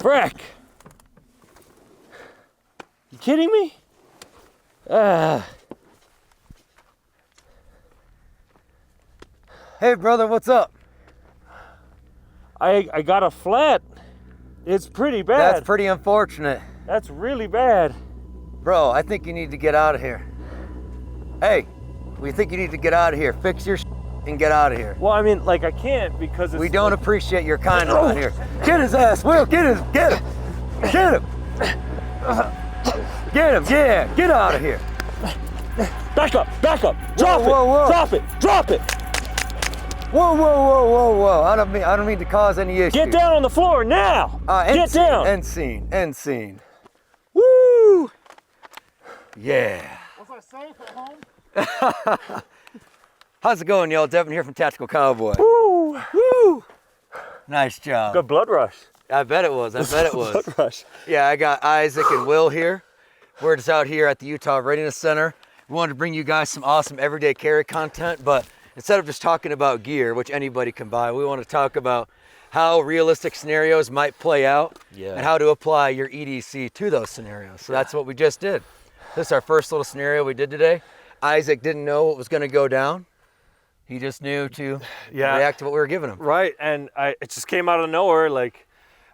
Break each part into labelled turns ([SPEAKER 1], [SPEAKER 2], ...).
[SPEAKER 1] Frick! You kidding me?
[SPEAKER 2] Hey brother, what's up?
[SPEAKER 1] I got a flat. It's pretty bad.
[SPEAKER 2] That's pretty unfortunate.
[SPEAKER 1] That's really bad.
[SPEAKER 2] Bro, I think you need to get out of here. Hey, we think you need to get out of here. Fix your and get out of here.
[SPEAKER 1] Well, I mean, like I can't because it's
[SPEAKER 2] we don't appreciate your kind around here. Get his ass, Will. Get him. Get him. Get him. Get him. Yeah. Get out of here.
[SPEAKER 1] Back up. Back up. Drop it.
[SPEAKER 2] Whoa.
[SPEAKER 1] Drop it. Drop it.
[SPEAKER 2] Whoa. I don't mean to cause any issues.
[SPEAKER 1] Get down on the floor now. Get down.
[SPEAKER 2] End scene. Woo. Yeah.
[SPEAKER 3] Was I safe at home?
[SPEAKER 2] How's it going, y'all? Devin here from Tactical Cowboy.
[SPEAKER 1] Woo.
[SPEAKER 2] Nice job.
[SPEAKER 1] Good blood rush.
[SPEAKER 2] I bet it was.
[SPEAKER 1] Blood rush.
[SPEAKER 2] Yeah, I got Isaac and Will here. We're just out here at the Utah Readiness Center. We wanted to bring you guys some awesome everyday carry content, but instead of just talking about gear, which anybody can buy, we want to talk about how realistic scenarios might play out and how to apply your EDC to those scenarios. So that's what we just did. This is our first little scenario we did today. Isaac didn't know what was going to go down. He just knew to react to what we were giving him.
[SPEAKER 1] Right, and it just came out of nowhere. Like,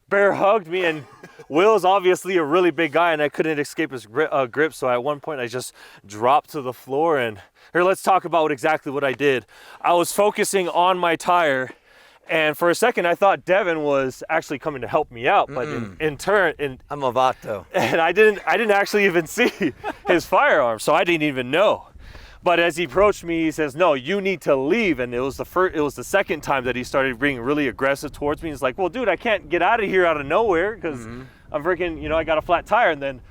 [SPEAKER 1] Bear hugged me, and Will's obviously a really big guy, and I couldn't escape his grip. So at one point, I just dropped to the floor. And here, let's talk about exactly what I did. I was focusing on my tire, and for a second, I thought Devin was actually coming to help me out. But in turn,
[SPEAKER 2] I'm a vato.
[SPEAKER 1] And I didn't actually even see his firearm, so I didn't even know. But as he approached me, he says, "No, you need to leave." And it was the second time that he started being really aggressive towards me. He's like, "Well, dude, I can't get out of here out of nowhere because I'm freaking, I got a flat tire." And then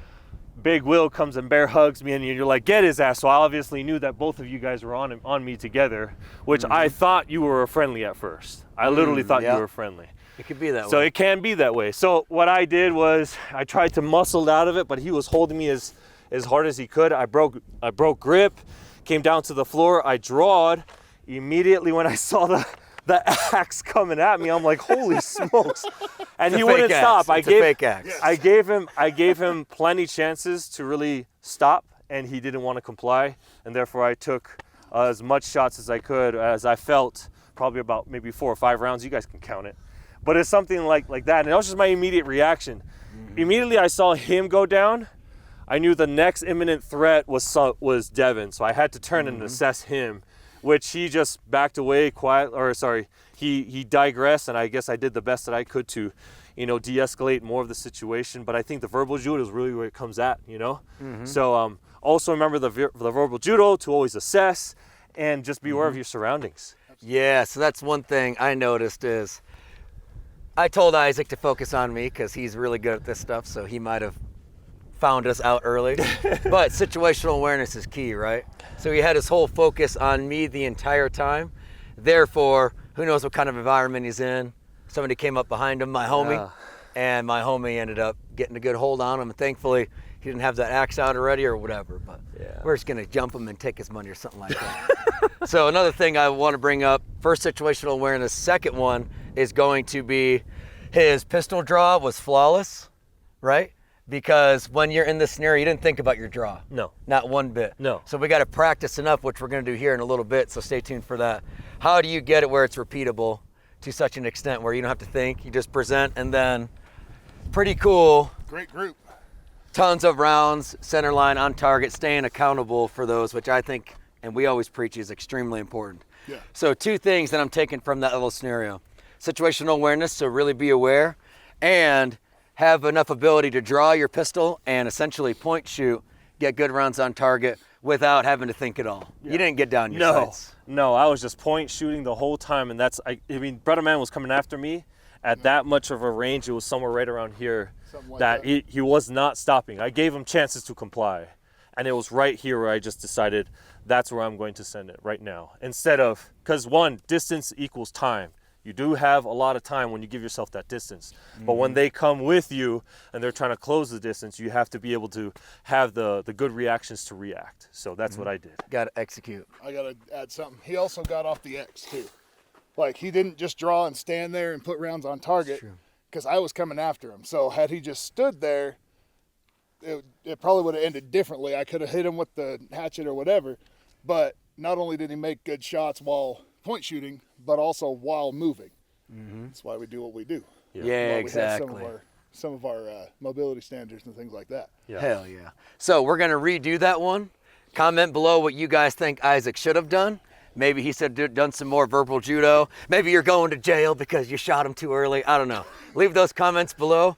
[SPEAKER 1] Big Will comes and bear hugs me, and you're like, "Get his ass." So I obviously knew that both of you guys were on me together, which I thought you were friendly at first. I literally thought you were friendly.
[SPEAKER 2] It could be that way.
[SPEAKER 1] So it can be that way. So what I did was I tried to muscle out of it, but he was holding me as hard as he could. I broke grip. Came down to the floor, I drawed. Immediately when I saw the axe coming at me, I'm like, holy smokes. And he wouldn't stop.
[SPEAKER 2] It's a fake axe.
[SPEAKER 1] I gave him plenty chances to really stop, and he didn't want to comply. And therefore I took as much shots as I could, as I felt, probably about maybe 4 or 5 rounds. You guys can count it. But it's something like that. And that was just my immediate reaction. Immediately I saw him go down. I knew the next imminent threat was Devin, so I had to turn and assess him, which he just backed away he digressed, and I guess I did the best that I could to, de-escalate more of the situation. But I think the verbal judo is really where it comes at, So also remember the verbal judo to always assess and just be aware of your surroundings.
[SPEAKER 2] Yeah, so that's one thing I noticed is I told Isaac to focus on me because he's really good at this stuff, so he might have found us out early. But situational awareness is key, right? So he had his whole focus on me the entire time. Therefore, who knows what kind of environment he's in. Somebody came up behind him, my homie, and my homie ended up getting a good hold on him. And thankfully, he didn't have that axe out already or whatever. But we're just going to jump him and take his money or something like that. So another thing I want to bring up, first situational awareness, second one is going to be his pistol draw was flawless, right? Because when you're in this scenario, you didn't think about your draw.
[SPEAKER 1] No.
[SPEAKER 2] Not one bit.
[SPEAKER 1] No.
[SPEAKER 2] So we got to practice enough, which we're going to do here in a little bit, so stay tuned for that. How do you get it where it's repeatable to such an extent where you don't have to think, you just present, and then pretty cool.
[SPEAKER 3] Great group.
[SPEAKER 2] Tons of rounds, center line, on target, staying accountable for those, which I think, and we always preach, is extremely important.
[SPEAKER 3] Yeah.
[SPEAKER 2] So 2 things that I'm taking from that little scenario. Situational awareness, so really be aware, and have enough ability to draw your pistol and essentially point shoot, get good rounds on target without having to think at all. You didn't get down your sights.
[SPEAKER 1] No, I was just point shooting the whole time, and Brother Man was coming after me at that much of a range. It was somewhere right around here that he was not stopping. I gave him chances to comply, and it was right here where I just decided that's where I'm going to send it right now. Instead of, because one, distance equals time. You do have a lot of time when you give yourself that distance. But when they come with you and they're trying to close the distance, you have to be able to have the good reactions to react. So that's what I did.
[SPEAKER 2] Got to execute.
[SPEAKER 3] I got to add something. He also got off the X too. Like, he didn't just draw and stand there and put rounds on target, because I was coming after him. So had he just stood there, it probably would have ended differently. I could have hit him with the hatchet or whatever. But not only did he make good shots while point shooting, but also while moving. That's why we do what we do.
[SPEAKER 2] Yeah,
[SPEAKER 3] While
[SPEAKER 2] exactly.
[SPEAKER 3] We have some of our mobility standards and things like that.
[SPEAKER 1] Yeah.
[SPEAKER 2] Hell yeah. So we're going to redo that one. Comment below what you guys think Isaac should have done. Maybe he said done some more verbal judo. Maybe you're going to jail because you shot him too early. I don't know. Leave those comments below.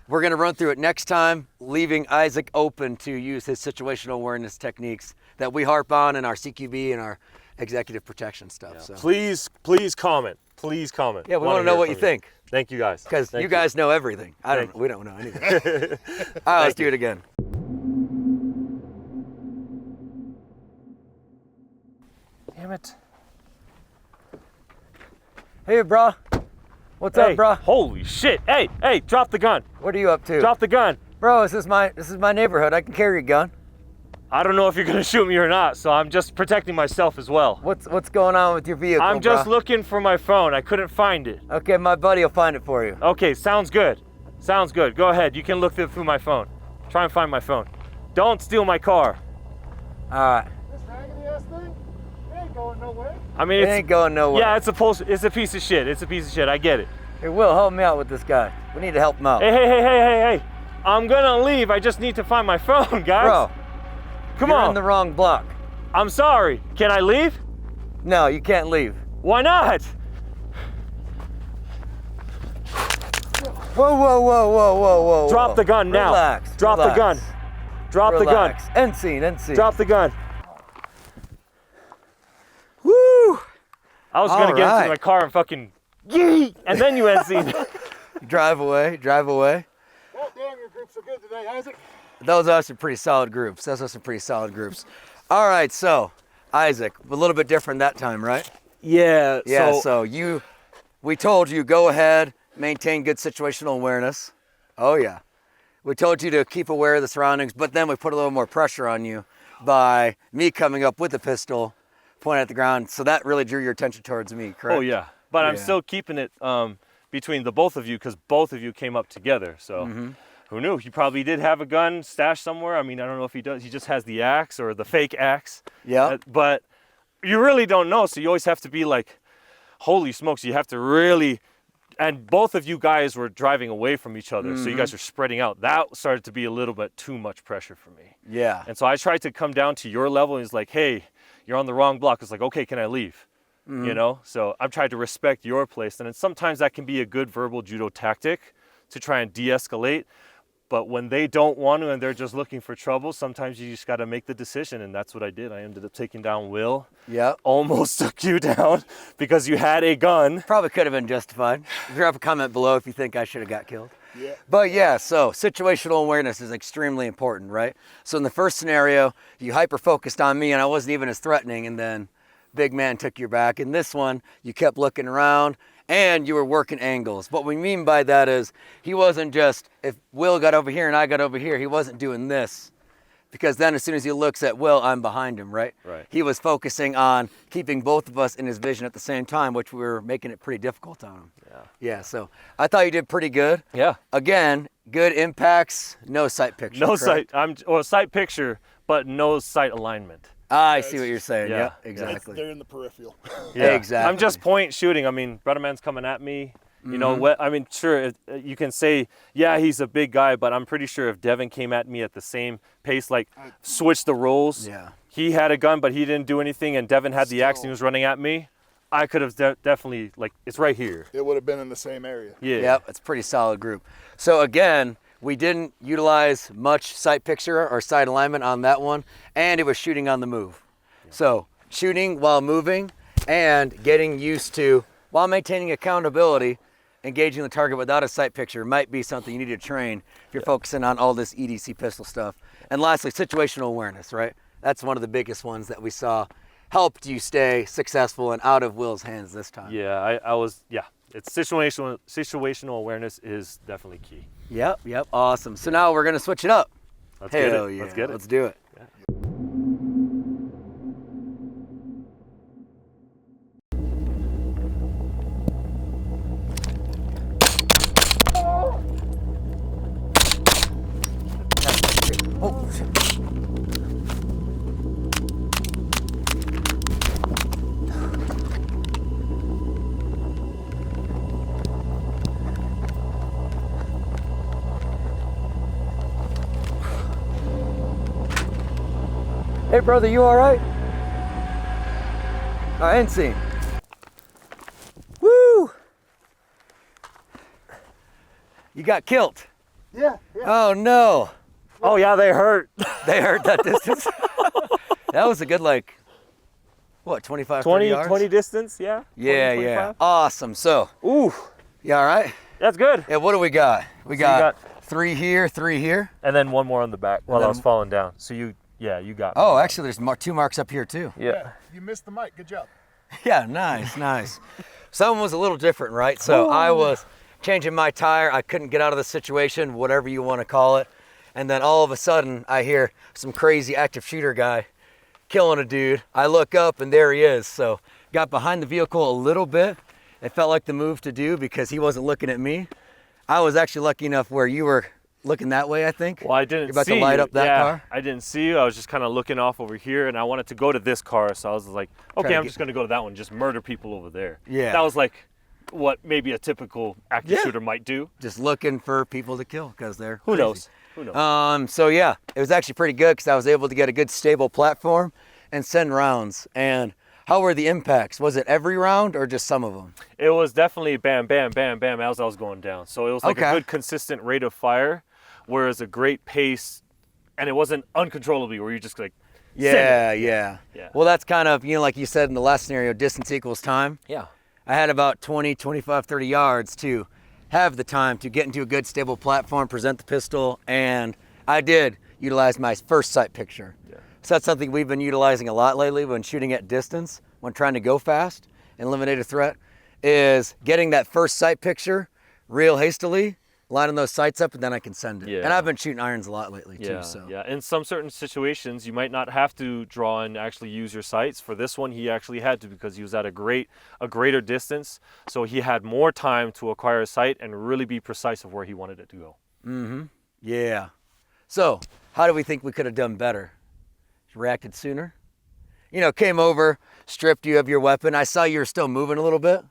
[SPEAKER 2] We're going to run through it next time, leaving Isaac open to use his situational awareness techniques that we harp on in our CQB and our executive protection stuff.
[SPEAKER 1] Yeah.
[SPEAKER 2] So
[SPEAKER 1] Please comment. Please comment.
[SPEAKER 2] yeah, we want to know what you think.
[SPEAKER 1] Thank you guys.
[SPEAKER 2] Because
[SPEAKER 1] Thank
[SPEAKER 2] you guys know everything. We don't know anything. All right, let's do it again.
[SPEAKER 1] Damn it.
[SPEAKER 2] Hey, bro. What's up, bro?
[SPEAKER 1] Holy shit. Hey, drop the gun.
[SPEAKER 2] What are you up to?
[SPEAKER 1] Drop the gun.
[SPEAKER 2] Bro, this is my neighborhood. I can carry a gun.
[SPEAKER 1] I don't know if you're gonna shoot me or not, so I'm just protecting myself as well.
[SPEAKER 2] What's going on with your vehicle,
[SPEAKER 1] I'm just
[SPEAKER 2] bro?
[SPEAKER 1] looking for my phone. I couldn't find it.
[SPEAKER 2] Okay, my buddy will find it for you.
[SPEAKER 1] Okay, sounds good. Sounds good. Go ahead. You can look through my phone. Try and find my phone. Don't steal my car.
[SPEAKER 2] All right.
[SPEAKER 3] This raggedy ass thing, it ain't going nowhere.
[SPEAKER 1] I mean,
[SPEAKER 2] It ain't going nowhere.
[SPEAKER 1] Yeah, it's a piece of shit. It's a piece of shit. I get it.
[SPEAKER 2] Hey, Will, help me out with this guy. We need to help him out.
[SPEAKER 1] Hey. I'm gonna leave. I just need to find my phone, guys.
[SPEAKER 2] Bro,
[SPEAKER 1] Come
[SPEAKER 2] you're
[SPEAKER 1] on.
[SPEAKER 2] in the wrong block.
[SPEAKER 1] I'm sorry. Can I leave?
[SPEAKER 2] No, you can't leave.
[SPEAKER 1] Why not?
[SPEAKER 2] Whoa.
[SPEAKER 1] Drop the gun now.
[SPEAKER 2] Relax.
[SPEAKER 1] Drop the gun. Drop the gun.
[SPEAKER 2] Relax. End scene.
[SPEAKER 1] Drop the gun.
[SPEAKER 2] Woo!
[SPEAKER 1] I was gonna
[SPEAKER 2] All
[SPEAKER 1] get into
[SPEAKER 2] right.
[SPEAKER 1] my car and fucking yeet, and then you end scene.
[SPEAKER 2] Drive away.
[SPEAKER 3] God damn, your groups are good today, Isaac.
[SPEAKER 2] Those are some pretty solid groups. All right, so Isaac, a little bit different that time, right?
[SPEAKER 1] Yeah.
[SPEAKER 2] Yeah, so we told you go ahead, maintain good situational awareness. Oh yeah. We told you to keep aware of the surroundings, but then we put a little more pressure on you by me coming up with the pistol, pointing at the ground. So that really drew your attention towards me, correct?
[SPEAKER 1] Oh yeah. But I'm
[SPEAKER 2] Yeah.
[SPEAKER 1] still keeping it between the both of you because both of you came up together. So who knew? He probably did have a gun stashed somewhere. I mean, I don't know if he does. He just has the axe or the fake axe.
[SPEAKER 2] Yeah.
[SPEAKER 1] But you really don't know. So you always have to be like, holy smokes, you have to really. And both of you guys were driving away from each other. So you guys are spreading out. That started to be a little bit too much pressure for me.
[SPEAKER 2] Yeah.
[SPEAKER 1] And so I tried to come down to your level and he's like, hey, you're on the wrong block. It's like, okay, can I leave? You know? So I've tried to respect your place. And then sometimes that can be a good verbal judo tactic to try and de-escalate. But when they don't want to and they're just looking for trouble, sometimes you just got to make the decision. And that's what I did. I ended up taking down Will.
[SPEAKER 2] Yep.
[SPEAKER 1] Almost took you down because you had a gun.
[SPEAKER 2] Probably could have been justified. Drop a comment below if you think I should have got killed.
[SPEAKER 3] Yeah.
[SPEAKER 2] But yeah, so situational awareness is extremely important, right? So in the first scenario, you hyper-focused on me and I wasn't even as threatening, and then big man took your back. In this one, you kept looking around and you were working angles. What we mean by that is he wasn't just, if Will got over here and I got over here, he wasn't doing this. Because then as soon as he looks at Will, I'm behind him, right?
[SPEAKER 1] Right.
[SPEAKER 2] He was focusing on keeping both of us in his vision at the same time, which we were making it pretty difficult on him. Yeah, so I thought you did pretty good.
[SPEAKER 1] Yeah.
[SPEAKER 2] Again, good impacts, no sight picture.
[SPEAKER 1] No
[SPEAKER 2] correct?
[SPEAKER 1] sight. Sight picture, but no sight alignment.
[SPEAKER 2] I see what you're saying.
[SPEAKER 1] Yeah,
[SPEAKER 2] Yeah,
[SPEAKER 1] yeah.
[SPEAKER 2] exactly.
[SPEAKER 3] They're in the peripheral.
[SPEAKER 1] Yeah.
[SPEAKER 2] Exactly.
[SPEAKER 1] I'm just point shooting. I mean, brother man's coming at me. You know what? I mean, sure, you can say, yeah, he's a big guy, but I'm pretty sure if Devin came at me at the same pace, like switch the roles.
[SPEAKER 2] Yeah.
[SPEAKER 1] He had a gun, but he didn't do anything, and Devin had the axe and he
[SPEAKER 3] Still.
[SPEAKER 1] was running at me. I could have definitely, like, it's right here.
[SPEAKER 3] It would have been in the same area.
[SPEAKER 1] Yeah.
[SPEAKER 2] Yep, it's a pretty solid group. So again, we didn't utilize much sight picture or sight alignment on that one, and it was shooting on the move. So shooting while moving and getting used to, while maintaining accountability, engaging the target without a sight picture might be something you need to train if you're focusing on all this EDC pistol stuff. And lastly, situational awareness, right? That's one of the biggest ones that we saw helped you stay successful and out of Will's hands this time.
[SPEAKER 1] Yeah, I was, yeah. It's situational awareness is definitely key.
[SPEAKER 2] Yep, awesome. So now we're gonna switch it up.
[SPEAKER 1] Let's get
[SPEAKER 2] Hell
[SPEAKER 1] it.
[SPEAKER 2] yeah,
[SPEAKER 1] Let's get it.
[SPEAKER 2] let's do it. Oh, shit. Hey, brother, you all right? I ain't seen. Woo! You got killed.
[SPEAKER 3] Yeah.
[SPEAKER 2] Oh no.
[SPEAKER 1] Oh yeah, they hurt.
[SPEAKER 2] They hurt that distance. That was a good, like, what, 25, 30
[SPEAKER 1] 20,
[SPEAKER 2] yards?
[SPEAKER 1] 20 distance, yeah.
[SPEAKER 2] Yeah,
[SPEAKER 1] 20,
[SPEAKER 2] yeah.
[SPEAKER 1] 25.
[SPEAKER 2] Awesome. So,
[SPEAKER 1] Ooh,
[SPEAKER 2] you all right?
[SPEAKER 1] that's good.
[SPEAKER 2] Yeah, what do we got? We
[SPEAKER 1] So you
[SPEAKER 2] got,
[SPEAKER 1] got-
[SPEAKER 2] 3 here, 3 here.
[SPEAKER 1] And then one more on the back while I
[SPEAKER 2] then-
[SPEAKER 1] was falling down. So you got me.
[SPEAKER 2] Oh, actually, there's 2 marks up here, too.
[SPEAKER 1] Yeah.
[SPEAKER 3] You missed the mic. Good job.
[SPEAKER 2] Yeah, nice, nice. Someone was a little different, right? So I was changing my tire. I couldn't get out of the situation, whatever you want to call it. And then all of a sudden, I hear some crazy active shooter guy killing a dude. I look up, and there he is. So got behind the vehicle a little bit. It felt like the move to do because he wasn't looking at me. I was actually lucky enough where you were looking that way, I think.
[SPEAKER 1] Well, I didn't
[SPEAKER 2] You're about
[SPEAKER 1] see
[SPEAKER 2] to light
[SPEAKER 1] you.
[SPEAKER 2] up that
[SPEAKER 1] Yeah,
[SPEAKER 2] car?
[SPEAKER 1] I didn't see you. I was just kind of looking off over here, and I wanted to go to this car, so I was like, okay,
[SPEAKER 2] to
[SPEAKER 1] I'm
[SPEAKER 2] get-
[SPEAKER 1] just going to go to that one, just murder people over there.
[SPEAKER 2] Yeah.
[SPEAKER 1] That was like what maybe a typical active
[SPEAKER 2] Yeah.
[SPEAKER 1] shooter might do.
[SPEAKER 2] Just looking for people to kill because they're
[SPEAKER 1] Who
[SPEAKER 2] crazy.
[SPEAKER 1] knows? Who knows?
[SPEAKER 2] So yeah, it was actually pretty good because I was able to get a good stable platform and send rounds. And how were the impacts? Was it every round or just some of them?
[SPEAKER 1] It was definitely bam, bam, bam, bam as I was going down. So it was like
[SPEAKER 2] Okay.
[SPEAKER 1] a good consistent rate of fire, whereas a great pace, and it wasn't uncontrollably where you just like, send
[SPEAKER 2] Yeah,
[SPEAKER 1] it.
[SPEAKER 2] yeah.
[SPEAKER 1] Yeah.
[SPEAKER 2] Well, that's kind of, like you said in the last scenario, distance equals time.
[SPEAKER 1] Yeah.
[SPEAKER 2] I had about 20, 25, 30 yards to have the time to get into a good stable platform, present the pistol, and I did utilize my first sight picture.
[SPEAKER 1] Yeah.
[SPEAKER 2] So that's something we've been utilizing a lot lately when shooting at distance, when trying to go fast and eliminate a threat, is getting that first sight picture real hastily, lining those sights up, and then I can send it.
[SPEAKER 1] Yeah.
[SPEAKER 2] And I've been shooting irons a lot lately
[SPEAKER 1] Yeah,
[SPEAKER 2] too. So
[SPEAKER 1] yeah. In some certain situations, you might not have to draw and actually use your sights. For this one, he actually had to because he was at a greater distance, so he had more time to acquire a sight and really be precise of where he wanted it to go.
[SPEAKER 2] yeah. So how do we think we could have done better? Reacted sooner? Came over, stripped you of your weapon. I saw you were still moving a little bit,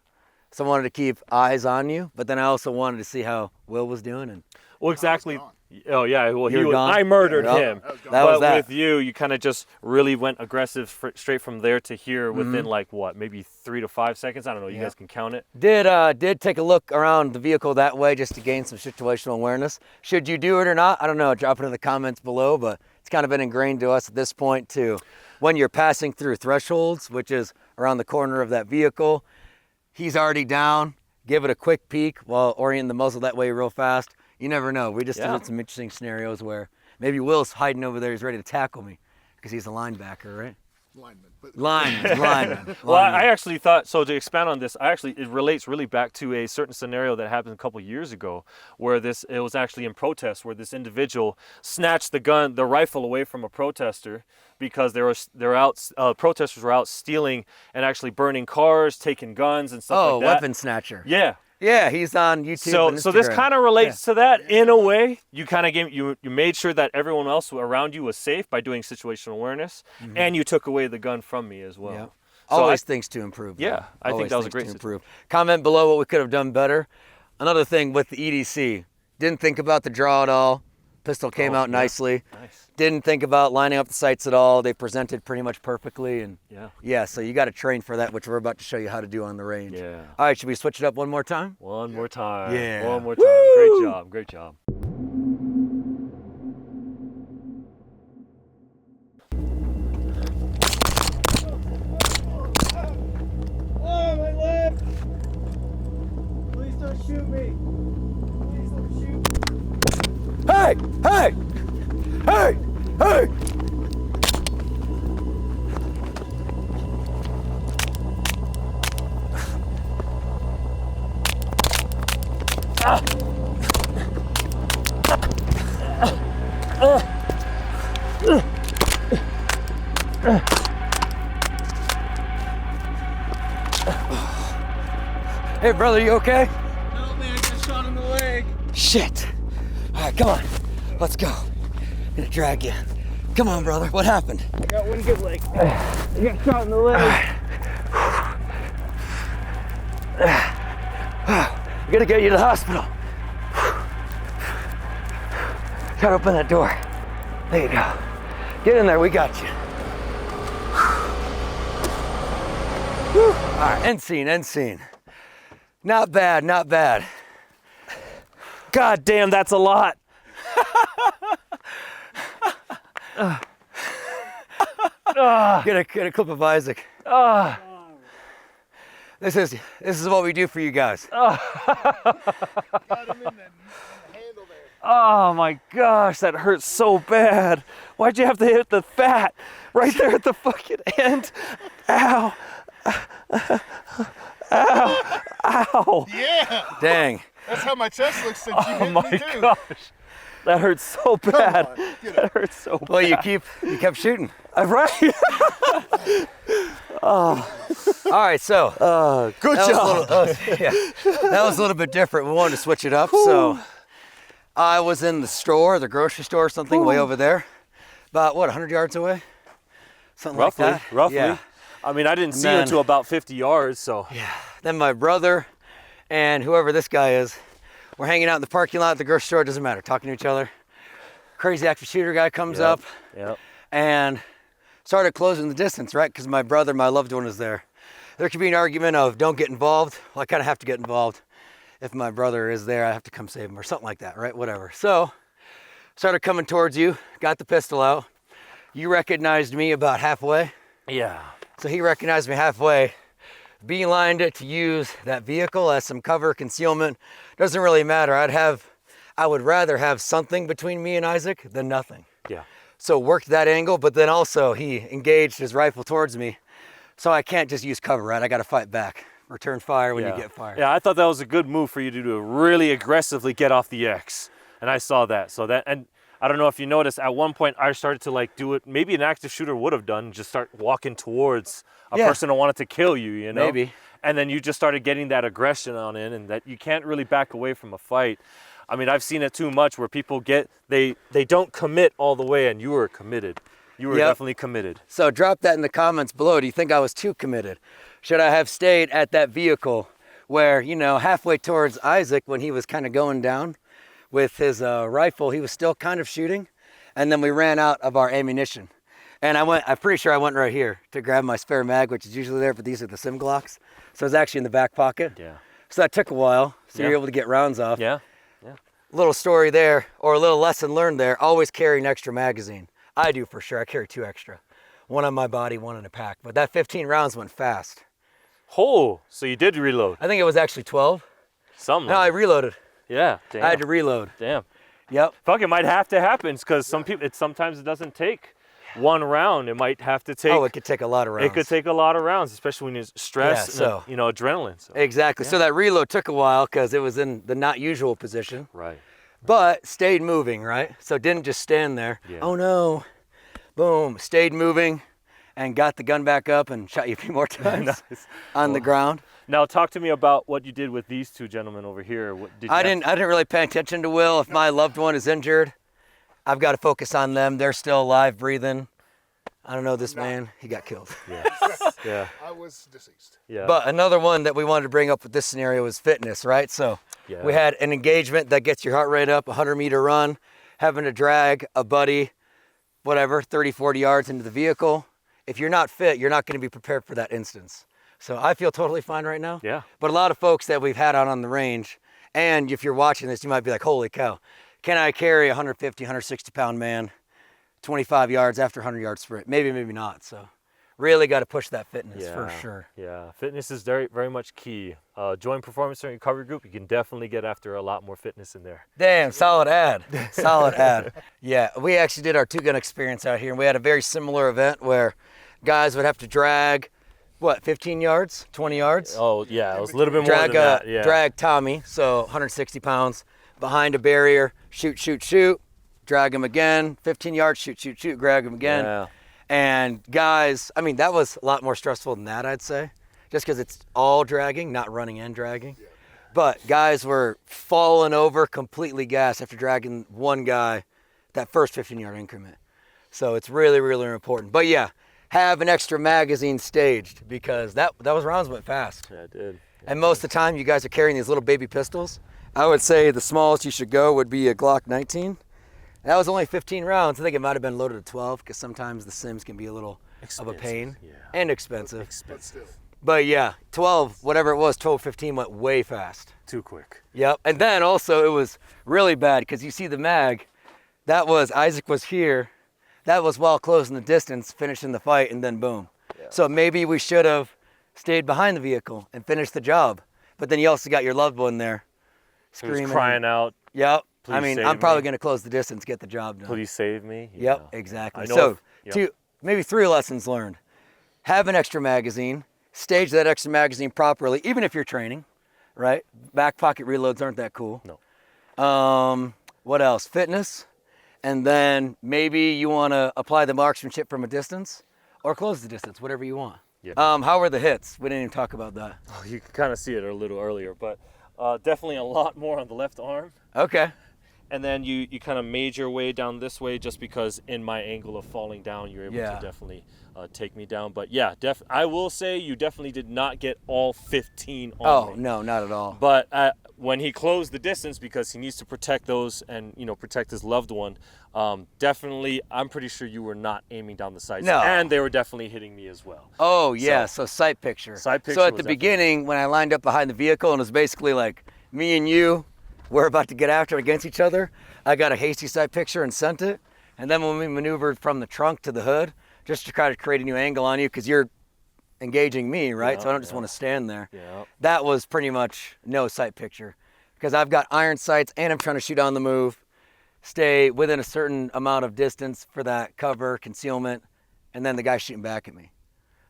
[SPEAKER 2] so I wanted to keep eyes on you. But then I also wanted to see how Will was doing. And
[SPEAKER 1] Well, exactly.
[SPEAKER 3] gone.
[SPEAKER 1] Oh yeah. Well,
[SPEAKER 2] You were gone?
[SPEAKER 1] I murdered
[SPEAKER 2] Yeah.
[SPEAKER 1] him.
[SPEAKER 3] That was gone.
[SPEAKER 2] That
[SPEAKER 1] but
[SPEAKER 2] was that.
[SPEAKER 1] with you kind of just really went aggressive straight from there to here within like what, maybe 3 to 5 seconds. I don't know. You guys can count it.
[SPEAKER 2] did take a look around the vehicle that way just to gain some situational awareness. Should you do it or not? I don't know. Drop it in the comments below. But it's kind of been ingrained to us at this point too. When you're passing through thresholds, which is around the corner of that vehicle, he's already down. Give it a quick peek while orienting the muzzle that way real fast. You never know. We just did some interesting scenarios where maybe Will's hiding over there. He's ready to tackle me because he's a linebacker, right?
[SPEAKER 3] Lineman. But
[SPEAKER 2] Lineman.
[SPEAKER 1] Well, I actually thought, so to expand on this, it relates really back to a certain scenario that happened a couple years ago where it was actually in protest where this individual snatched the rifle away from a protester because protesters were out stealing and actually burning cars, taking guns and stuff like that.
[SPEAKER 2] Weapon snatcher.
[SPEAKER 1] Yeah.
[SPEAKER 2] Yeah, he's on YouTube. and
[SPEAKER 1] So this
[SPEAKER 2] Instagram.
[SPEAKER 1] kind of relates to that in a way. You kind of you made sure that everyone else around you was safe by doing situational awareness, and you took away the gun from me as well.
[SPEAKER 2] Yeah.
[SPEAKER 1] So
[SPEAKER 2] Always things to improve.
[SPEAKER 1] Yeah,
[SPEAKER 2] though.
[SPEAKER 1] I think
[SPEAKER 2] Always
[SPEAKER 1] that was a
[SPEAKER 2] things
[SPEAKER 1] great
[SPEAKER 2] to
[SPEAKER 1] situation.
[SPEAKER 2] improve. Comment below what we could have done better. Another thing with the EDC, didn't think about the draw at all. Pistol came out nicely.
[SPEAKER 1] Nice.
[SPEAKER 2] Didn't think about lining up the sights at all. They presented pretty much perfectly, and
[SPEAKER 1] Yeah.
[SPEAKER 2] so you got to train for that, which we're about to show you how to do on the range.
[SPEAKER 1] Yeah.
[SPEAKER 2] All right, should we switch it up one more time?
[SPEAKER 1] One more time.
[SPEAKER 2] Yeah.
[SPEAKER 1] One more time.
[SPEAKER 2] Woo!
[SPEAKER 1] Great job. Great job.
[SPEAKER 4] Oh, my leg! Please don't shoot me! Please don't shoot me!
[SPEAKER 2] Hey! Hey! Hey! Hey! Hey, brother, you okay?
[SPEAKER 4] Help me, I got shot in the leg!
[SPEAKER 2] Shit. All right, come on. Let's go. gonna drag you. Come on, brother. What happened?
[SPEAKER 4] I got one good leg. I got shot in the leg.
[SPEAKER 2] We gotta get you to the hospital. Gotta open that door. There you go. Get in there, we got you. All right, end scene, end scene. Not bad, not bad.
[SPEAKER 1] God damn, that's a lot.
[SPEAKER 2] Get a clip of Isaac. This is what we do for you guys.
[SPEAKER 3] Got him in the handle there.
[SPEAKER 1] Oh my gosh, that hurts so bad. Why'd you have to hit the fat right there at the fucking end? Ow. Ow. Ow.
[SPEAKER 3] Yeah.
[SPEAKER 2] Dang.
[SPEAKER 3] That's how my chest looks since you
[SPEAKER 1] Oh
[SPEAKER 3] hit
[SPEAKER 1] my
[SPEAKER 3] me too.
[SPEAKER 1] gosh. That hurts so bad.
[SPEAKER 3] on, get
[SPEAKER 1] That hurts so bad.
[SPEAKER 2] Well, you kept shooting.
[SPEAKER 1] Right?
[SPEAKER 2] All right, so
[SPEAKER 1] Good
[SPEAKER 2] that
[SPEAKER 1] job.
[SPEAKER 2] that was a little bit different. We wanted to switch it up, so I was in the store, the grocery store, or something way over there, about what, 100 yards away, something
[SPEAKER 1] Roughly,
[SPEAKER 2] like that.
[SPEAKER 1] roughly.
[SPEAKER 2] Yeah.
[SPEAKER 1] I mean, I didn't see
[SPEAKER 2] then-
[SPEAKER 1] it until about 50 yards, so.
[SPEAKER 2] Yeah. Then my brother and whoever this guy is, we're hanging out in the parking lot at the grocery store. Doesn't matter, talking to each other. Crazy active shooter guy comes up
[SPEAKER 1] Yep.
[SPEAKER 2] and started closing the distance, right? Because my brother, my loved one, is there. There could be an argument of don't get involved. Well, I kind of have to get involved. If my brother is there, I have to come save him or something like that, right? Whatever. So, started coming towards you, got the pistol out. You recognized me about halfway.
[SPEAKER 1] Yeah.
[SPEAKER 2] So he recognized me halfway, beelined it to use that vehicle as some cover concealment. Doesn't really matter. I would rather have something between me and Isaac than nothing.
[SPEAKER 1] Yeah.
[SPEAKER 2] So worked that angle, but then also he engaged his rifle towards me. So I can't just use cover, right? I got to fight back. Return fire when you get fired.
[SPEAKER 1] Yeah, I thought that was a good move for you to do, really aggressively get off the X. And I saw that. So that, and I don't know if you noticed, at one point I started to like do it, maybe an active shooter would have done, just start walking towards a person who wanted to kill you, you know?
[SPEAKER 2] Maybe.
[SPEAKER 1] And then you just started getting that aggression on in, and that you can't really back away from a fight. I mean, I've seen it too much where people they don't commit all the way, and you were committed. You were definitely committed.
[SPEAKER 2] So drop that in the comments below. Do you think I was too committed? Should I have stayed at that vehicle where, you know, halfway towards Isaac when he was kind of going down with his rifle, he was still kind of shooting. And then we ran out of our ammunition. And I'm pretty sure I went right here to grab my spare mag, which is usually there, but these are the Sim Glocks. So it's actually in the back pocket.
[SPEAKER 1] Yeah.
[SPEAKER 2] So that took a while. So
[SPEAKER 1] Yeah.
[SPEAKER 2] you're able to get rounds off.
[SPEAKER 1] Yeah.
[SPEAKER 2] Little story there, or a little lesson learned there, always carry an extra magazine. I do for sure, I carry 2 extra. One on my body, one in a pack. But that 15 rounds went fast.
[SPEAKER 1] Oh, so you did reload.
[SPEAKER 2] I think it was actually 12.
[SPEAKER 1] Something.
[SPEAKER 2] No, I reloaded.
[SPEAKER 1] Yeah. Damn.
[SPEAKER 2] I had to reload.
[SPEAKER 1] Damn.
[SPEAKER 2] Yep.
[SPEAKER 1] Fuck, it might have to happen because sometimes it doesn't take one round. It might have to take.
[SPEAKER 2] Oh, it could take a lot of rounds.
[SPEAKER 1] It could take a lot of rounds, especially when you're stressed,
[SPEAKER 2] Yeah,
[SPEAKER 1] and, adrenaline. So.
[SPEAKER 2] Exactly. So that reload took a while because it was in the not usual position,
[SPEAKER 1] Right.
[SPEAKER 2] but stayed moving, right? So didn't just stand there.
[SPEAKER 1] Yeah.
[SPEAKER 2] Oh no. Boom. Stayed moving and got the gun back up and shot you a few more times
[SPEAKER 1] Nice.
[SPEAKER 2] on the ground.
[SPEAKER 1] Now talk to me about what you did with these two gentlemen over here. What did you
[SPEAKER 2] I didn't really pay attention to Will. If my loved one is injured, I've got to focus on them. They're still alive, breathing. I don't know this man. He got killed.
[SPEAKER 1] Yeah.
[SPEAKER 3] I was deceased.
[SPEAKER 1] Yeah.
[SPEAKER 2] But another one that we wanted to bring up with this scenario was fitness, right? So
[SPEAKER 1] Yeah.
[SPEAKER 2] we had an engagement that gets your heart rate up, a 100-meter run, having to drag a buddy, whatever, 30, 40 yards into the vehicle. If you're not fit, you're not going to be prepared for that instance. So I feel totally fine right now.
[SPEAKER 1] Yeah.
[SPEAKER 2] But a lot of folks that we've had out on the range, and if you're watching this, you might be like, holy cow, can I carry a 150, 160-pound man 25 yards after a 100-yard sprint? Maybe, maybe not. So really got to push that fitness for sure.
[SPEAKER 1] Yeah. Fitness is very, very much key. Join Performance Strength Recovery Group. You can definitely get after a lot more fitness in there.
[SPEAKER 2] Damn, solid ad. Solid ad. Yeah, we actually did our 2-gun experience out here, and we had a very similar event where guys would have to drag, 15 yards, 20 yards?
[SPEAKER 1] Oh, yeah. It was a little bit more than that. Yeah.
[SPEAKER 2] Drag Tommy, so 160 pounds, behind a barrier, shoot, drag him again, 15 yards, shoot, drag him again.
[SPEAKER 1] Yeah.
[SPEAKER 2] And guys, I mean, that was a lot more stressful than that, I'd say, just because it's all dragging, not running and dragging. But guys were falling over, completely gassed after dragging one guy that first 15-yard increment. So it's really, really important. But yeah, have an extra magazine staged because those rounds went fast.
[SPEAKER 1] Yeah, it did.
[SPEAKER 2] And most of the time, you guys are carrying these little baby pistols. I would say the smallest you should go would be a Glock 19. That was only 15 rounds. I think it might have been loaded to 12 because sometimes the sims can be a little of a pain and expensive.
[SPEAKER 3] But still.
[SPEAKER 2] But yeah, 12, whatever it was, 12, 15 went way fast.
[SPEAKER 1] Too quick.
[SPEAKER 2] Yep. And then also it was really bad because you see the mag. That was, Isaac was here. That was while closing the distance, finishing the fight, and then boom.
[SPEAKER 1] Yeah.
[SPEAKER 2] So maybe we should have stayed behind the vehicle and finished the job. But then you also got your loved one there
[SPEAKER 1] He was
[SPEAKER 2] screaming.
[SPEAKER 1] crying out,
[SPEAKER 2] Yep.
[SPEAKER 1] "Please
[SPEAKER 2] I mean,
[SPEAKER 1] save
[SPEAKER 2] I'm probably
[SPEAKER 1] me.
[SPEAKER 2] going to close the distance, get the job done.
[SPEAKER 1] Please save me." You
[SPEAKER 2] Yep,
[SPEAKER 1] know.
[SPEAKER 2] exactly.
[SPEAKER 1] I know
[SPEAKER 2] So,
[SPEAKER 1] if-
[SPEAKER 2] maybe 3 lessons learned. Have an extra magazine. Stage that extra magazine properly, even if you're training, right? Back pocket reloads aren't that cool.
[SPEAKER 1] No.
[SPEAKER 2] What else? Fitness. And then maybe you want to apply the marksmanship from a distance or close the distance, whatever you want.
[SPEAKER 1] Yeah.
[SPEAKER 2] How were the hits? We didn't even talk about that.
[SPEAKER 1] You can kind of see it a little earlier, but definitely a lot more on the left arm.
[SPEAKER 2] Okay.
[SPEAKER 1] And then you kind of made your way down this way just because in my angle of falling down, you're able
[SPEAKER 2] Yeah.
[SPEAKER 1] to definitely take me down. But yeah, I will say you definitely did not get all 15 on
[SPEAKER 2] Oh,
[SPEAKER 1] me.
[SPEAKER 2] no, not at all.
[SPEAKER 1] But when he closed the distance, because he needs to protect those and, you know, protect his loved one, definitely, I'm pretty sure you were not aiming down the sights.
[SPEAKER 2] No.
[SPEAKER 1] And they were definitely hitting me as well.
[SPEAKER 2] Oh, yeah, so sight picture.
[SPEAKER 1] Sight picture
[SPEAKER 2] So at
[SPEAKER 1] was
[SPEAKER 2] the
[SPEAKER 1] definitely-
[SPEAKER 2] beginning, when I lined up behind the vehicle and it was basically like me and you were about to get after it against each other, I got a hasty sight picture and sent it. And then when we maneuvered from the trunk to the hood, just to try to create a new angle on you because you're engaging me, right? So I don't just want to stand there.
[SPEAKER 1] Yeah.
[SPEAKER 2] That was pretty much no sight picture because I've got iron sights and I'm trying to shoot on the move, stay within a certain amount of distance for that cover, concealment, and then the guy's shooting back at me.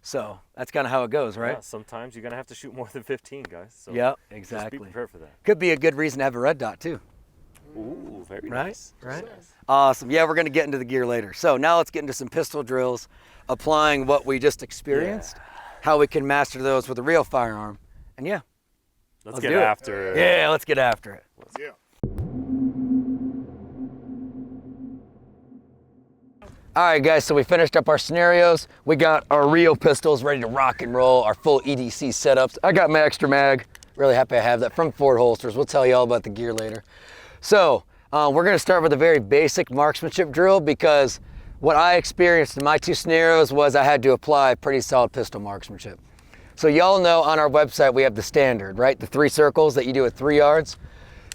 [SPEAKER 2] So that's kind of how it goes, right?
[SPEAKER 1] Yeah, sometimes you're going to have to shoot more than 15, guys. So
[SPEAKER 2] Yep,
[SPEAKER 1] just be
[SPEAKER 2] exactly.
[SPEAKER 1] prepared for that.
[SPEAKER 2] Could be a good reason to have a red dot too.
[SPEAKER 1] Ooh, very
[SPEAKER 2] Right?
[SPEAKER 1] nice.
[SPEAKER 2] Right.
[SPEAKER 1] Very nice.
[SPEAKER 2] Awesome. Yeah, we're going to get into the gear later. So now let's get into some pistol drills, applying what we just experienced, how we can master those with a real firearm. And yeah.
[SPEAKER 1] Let's
[SPEAKER 2] Let's
[SPEAKER 1] get
[SPEAKER 2] do it.
[SPEAKER 1] after it.
[SPEAKER 2] Yeah, let's get after it.
[SPEAKER 3] Yeah.
[SPEAKER 2] All right, guys, so we finished up our scenarios. We got our real pistols ready to rock and roll, our full EDC setups. I got my extra mag. Really happy I have that from Ford Holsters. We'll tell you all about the gear later. So we're gonna start with a very basic marksmanship drill because what I experienced in my 2 scenarios was I had to apply pretty solid pistol marksmanship. So y'all know on our website we have the standard, right? The 3 circles that you do at 3 yards.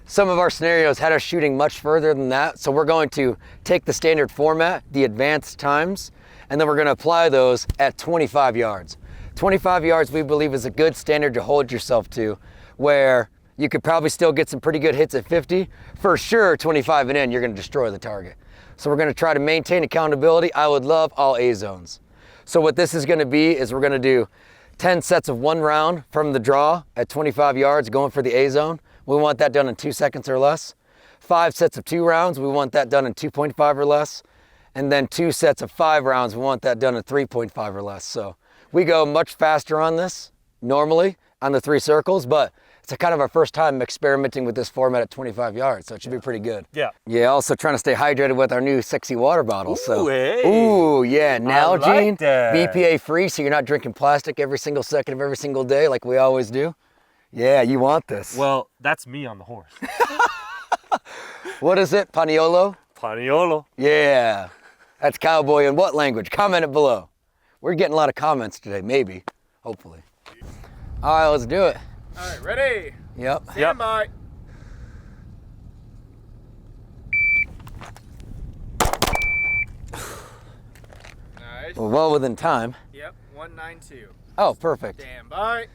[SPEAKER 2] Some of our scenarios had us shooting much further than that, so we're going to take the standard format, the advanced times, and then we're going to apply those at 25 yards. 25 yards we believe is a good standard to hold yourself to, where you could probably still get some pretty good hits at 50. For sure, 25 and in, you're going to destroy the target. So we're going to try to maintain accountability. I would love all A zones. So what this is going to be is we're going to do 10 sets of 1 round from the draw at 25 yards going for the A zone. We want that done in 2 seconds or less. 5 sets of 2 rounds, we want that done in 2.5 or less. And then 2 sets of 5 rounds, we want that done in 3.5 or less. So we go much faster on this normally on the 3 circles, but it's kind of our first time experimenting with this format at 25 yards, so it should be pretty good.
[SPEAKER 1] Yeah.
[SPEAKER 2] Yeah, also trying to stay hydrated with our new sexy water bottle. So,
[SPEAKER 1] Ooh, hey.
[SPEAKER 2] ooh, yeah, Nalgene,
[SPEAKER 1] like that.
[SPEAKER 2] BPA free, so you're not drinking plastic every single second of every single day like we always do. Yeah, you want this.
[SPEAKER 1] Well, that's me on the horse.
[SPEAKER 2] What is it, Paniolo?
[SPEAKER 1] Paniolo.
[SPEAKER 2] Yeah, that's cowboy in what language? Comment it below. We're getting a lot of comments today, maybe, hopefully. All right, let's do it.
[SPEAKER 4] All right, ready?
[SPEAKER 2] Yep.
[SPEAKER 4] Stand by. Nice.
[SPEAKER 2] We're well within time.
[SPEAKER 4] Yep, 192.
[SPEAKER 2] Oh, perfect.
[SPEAKER 4] Stand by.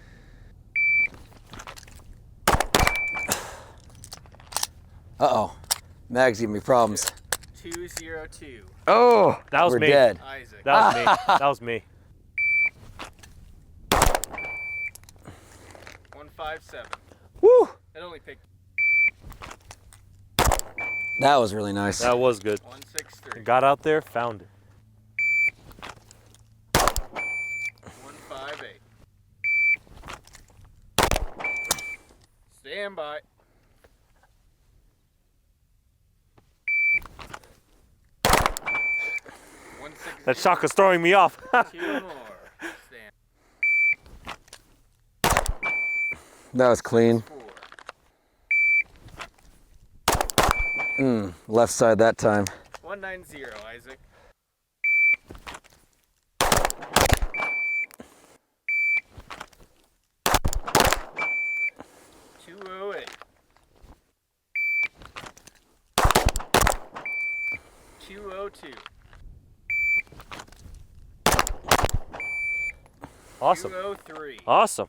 [SPEAKER 2] Uh-oh. Mag's giving me problems.
[SPEAKER 4] 202.
[SPEAKER 2] Oh,
[SPEAKER 1] That was
[SPEAKER 2] we're
[SPEAKER 1] me.
[SPEAKER 2] dead.
[SPEAKER 4] Isaac.
[SPEAKER 1] That was me. That was me.
[SPEAKER 4] 157.
[SPEAKER 2] Woo!
[SPEAKER 4] It only picked
[SPEAKER 2] That was really nice.
[SPEAKER 1] That was good.
[SPEAKER 4] 163.
[SPEAKER 1] Got out there, found it.
[SPEAKER 4] 158. Stand by.
[SPEAKER 1] That shock was throwing me off.
[SPEAKER 4] 2 more. Stand.
[SPEAKER 2] That was clean.
[SPEAKER 4] 4.
[SPEAKER 2] Left side that time.
[SPEAKER 4] 190, Isaac. 208. 202.
[SPEAKER 1] Awesome.
[SPEAKER 4] 203.
[SPEAKER 1] Awesome.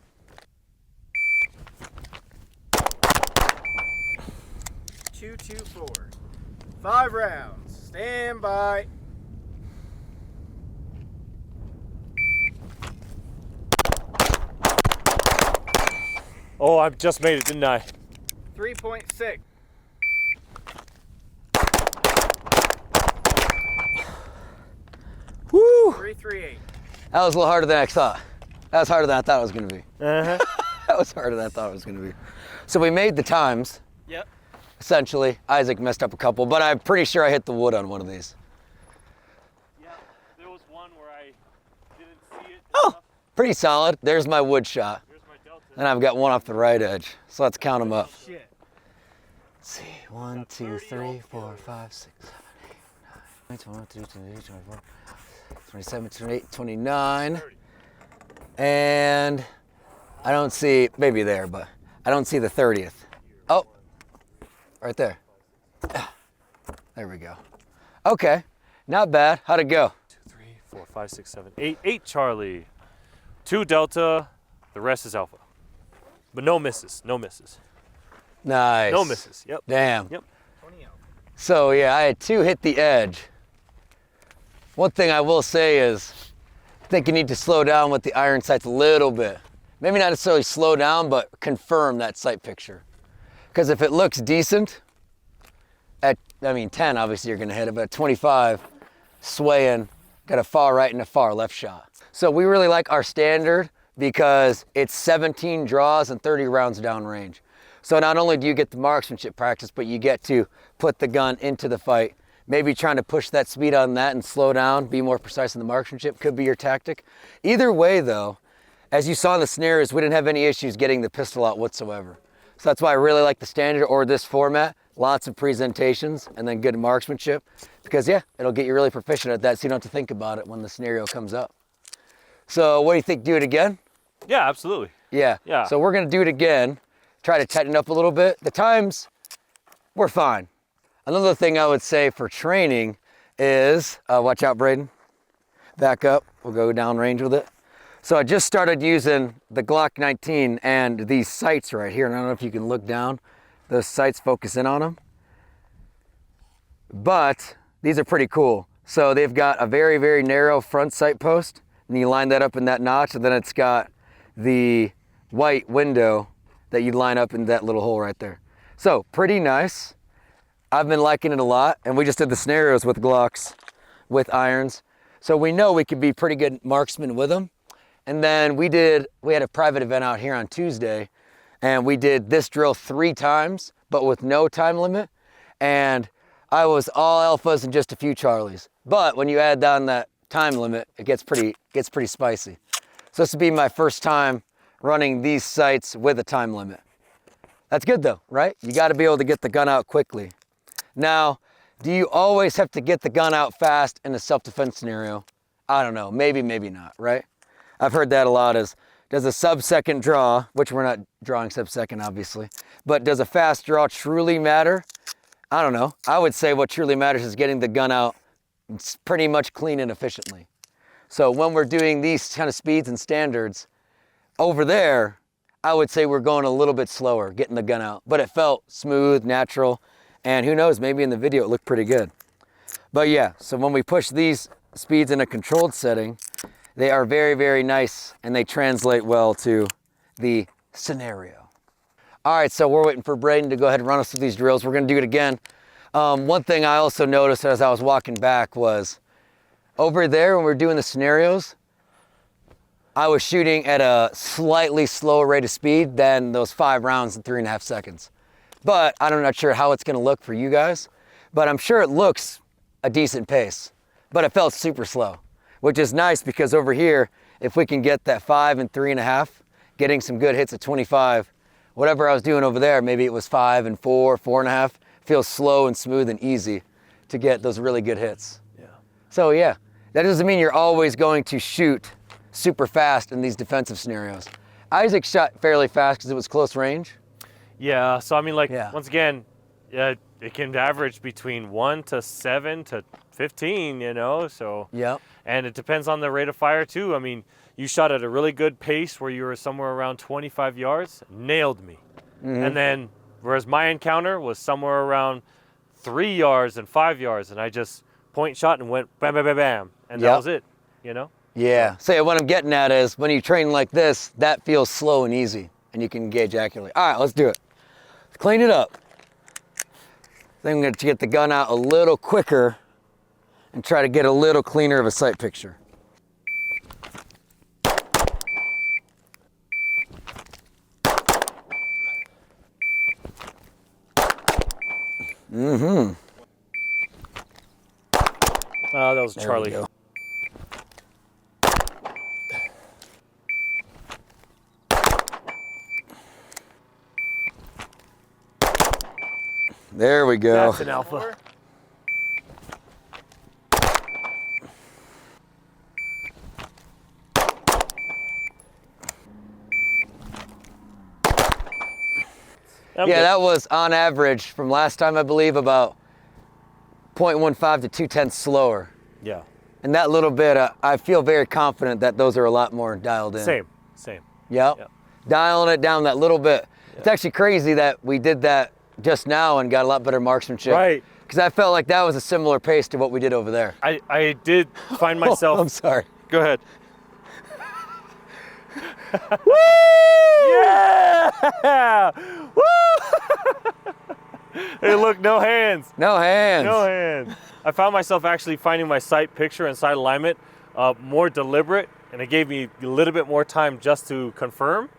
[SPEAKER 4] 224. 5 rounds. Stand by.
[SPEAKER 1] Oh, I just made it, didn't I?
[SPEAKER 4] 3.6.
[SPEAKER 2] Woo!
[SPEAKER 4] 338.
[SPEAKER 2] That was a little harder than I thought. That was harder than I thought it was gonna be.
[SPEAKER 1] Uh-huh.
[SPEAKER 2] That was harder than I thought it was gonna be. So we made the times,
[SPEAKER 4] Yep.
[SPEAKER 2] essentially. Isaac messed up a couple, but I'm pretty sure I hit the wood on one of these.
[SPEAKER 1] Yeah, there was one where I didn't see it
[SPEAKER 2] Oh, pretty solid. There's my wood shot.
[SPEAKER 1] Here's my delta.
[SPEAKER 2] And I've got one off the right edge. So let's count them up.
[SPEAKER 4] Shit.
[SPEAKER 2] Let's see. 1, 2, 3, 4, 5, 6, 7, 8, 9, 10, 11, 12, 13, 24, 27, 28, 29. And I don't see, maybe there, but I don't see the 30th. Oh, right there. There we go. Okay, not bad. How'd it go?
[SPEAKER 1] 2, 3, 4, 5, 6, 7, 8. 8 Charlie. 2 Delta. The rest is Alpha. But no misses. No misses.
[SPEAKER 2] Nice.
[SPEAKER 1] No misses. Yep.
[SPEAKER 2] Damn.
[SPEAKER 1] Yep.
[SPEAKER 4] 20 out.
[SPEAKER 2] So yeah, I had 2 hit the edge. One thing I will say is, I think you need to slow down with the iron sights a little bit. Maybe not necessarily slow down, but confirm that sight picture. Because if it looks decent, at, 10 obviously you're gonna hit it, but at 25, swaying, got a far right and a far left shot. So we really like our standard because it's 17 draws and 30 rounds downrange. So not only do you get the marksmanship practice, but you get to put the gun into the fight. Maybe trying to push that speed on that and slow down, be more precise in the marksmanship could be your tactic. Either way though, as you saw in the scenarios, we didn't have any issues getting the pistol out whatsoever. So that's why I really like the standard or this format. Lots of presentations and then good marksmanship. Because yeah, it'll get you really proficient at that so you don't have to think about it when the scenario comes up. So what do you think, do it again?
[SPEAKER 1] Yeah, absolutely.
[SPEAKER 2] Yeah.
[SPEAKER 1] Yeah.
[SPEAKER 2] So we're gonna do it again. Try to tighten up a little bit. The times, we're fine. Another thing I would say for training is, watch out, Braden. Back up, we'll go down range with it. So I just started using the Glock 19 and these sights right here. And I don't know if you can look down, those sights focus in on them. But these are pretty cool. So they've got a very, very narrow front sight post, and you line that up in that notch, and then it's got the white window that you line up in that little hole right there. So pretty nice. I've been liking it a lot, and we just did the scenarios with Glocks, with irons. So we know we could be pretty good marksmen with them. And then we had a private event out here on Tuesday, and we did this drill 3 times, but with no time limit. And I was all alphas and just a few Charlies. But when you add down that time limit, it gets pretty spicy. So this would be my first time running these sights with a time limit. That's good though, right? You gotta be able to get the gun out quickly. Now, do you always have to get the gun out fast in a self-defense scenario? I don't know, maybe, maybe not, right? I've heard that a lot is, does a sub-second draw, which we're not drawing sub-second obviously, but does a fast draw truly matter? I don't know. I would say what truly matters is getting the gun out pretty much clean and efficiently. So when we're doing these kind of speeds and standards, over there, I would say we're going a little bit slower, getting the gun out, but it felt smooth, natural, and who knows, maybe in the video it looked pretty good. But yeah, so when we push these speeds in a controlled setting, they are very, very nice, and they translate well to the scenario. All right, so we're waiting for Braden to go ahead and run us through these drills. We're gonna do it again. One thing I also noticed as I was walking back was, over there when we were doing the scenarios, I was shooting at a slightly slower rate of speed than those 5 rounds in 3.5 seconds. But I'm not sure how it's gonna look for you guys, but I'm sure it looks a decent pace, but it felt super slow. which is nice because over here, if we can get that 5 and 3.5, getting some good hits at 25, whatever I was doing over there, maybe it was 5 and 4, 4.5, feels slow and smooth and easy to get those really good hits.
[SPEAKER 1] Yeah.
[SPEAKER 2] So yeah, that doesn't mean you're always going to shoot super fast in these defensive scenarios. Isaac shot fairly fast because it was close range.
[SPEAKER 1] Yeah, so I mean, like,
[SPEAKER 2] Yeah.
[SPEAKER 1] once again, it can average between 1 to 7 to 15, you know, so.
[SPEAKER 2] Yep.
[SPEAKER 1] And it depends on the rate of fire, too. I mean, you shot at a really good pace where you were somewhere around 25 yards, nailed me. And then, whereas my encounter was somewhere around 3 yards and 5 yards, and I just point shot and went bam, bam, bam, bam, and that
[SPEAKER 2] Yep.
[SPEAKER 1] was it, you know?
[SPEAKER 2] Yeah. So what I'm getting at is when you train like this, that feels slow and easy, and you can engage accurately. All right, let's do it. Let's clean it up. Then I'm going to get the gun out a little quicker and try to get a little cleaner of a sight picture.
[SPEAKER 1] Oh, that was
[SPEAKER 2] There we
[SPEAKER 1] Charlie.
[SPEAKER 2] go. There we go.
[SPEAKER 1] That's an alpha.
[SPEAKER 2] Yeah, that was on average from last time, I believe, about 0.15 to 0.2 slower.
[SPEAKER 1] Yeah.
[SPEAKER 2] And that little bit, I feel very confident that those are a lot more dialed in.
[SPEAKER 1] Same.
[SPEAKER 2] Yep.
[SPEAKER 1] Yep.
[SPEAKER 2] Dialing it down that little bit. It's actually crazy that we did that just now and got a lot better marksmanship.
[SPEAKER 1] Right.
[SPEAKER 2] Because I felt like that was a similar pace to what we did over there.
[SPEAKER 1] I did find myself.
[SPEAKER 2] I'm sorry.
[SPEAKER 1] Go ahead. Woo! Yeah! Woo! Hey, look, no hands.
[SPEAKER 2] No hands.
[SPEAKER 1] No hands. I found myself actually finding my sight picture and sight alignment more deliberate, and it gave me a little bit more time just to confirm.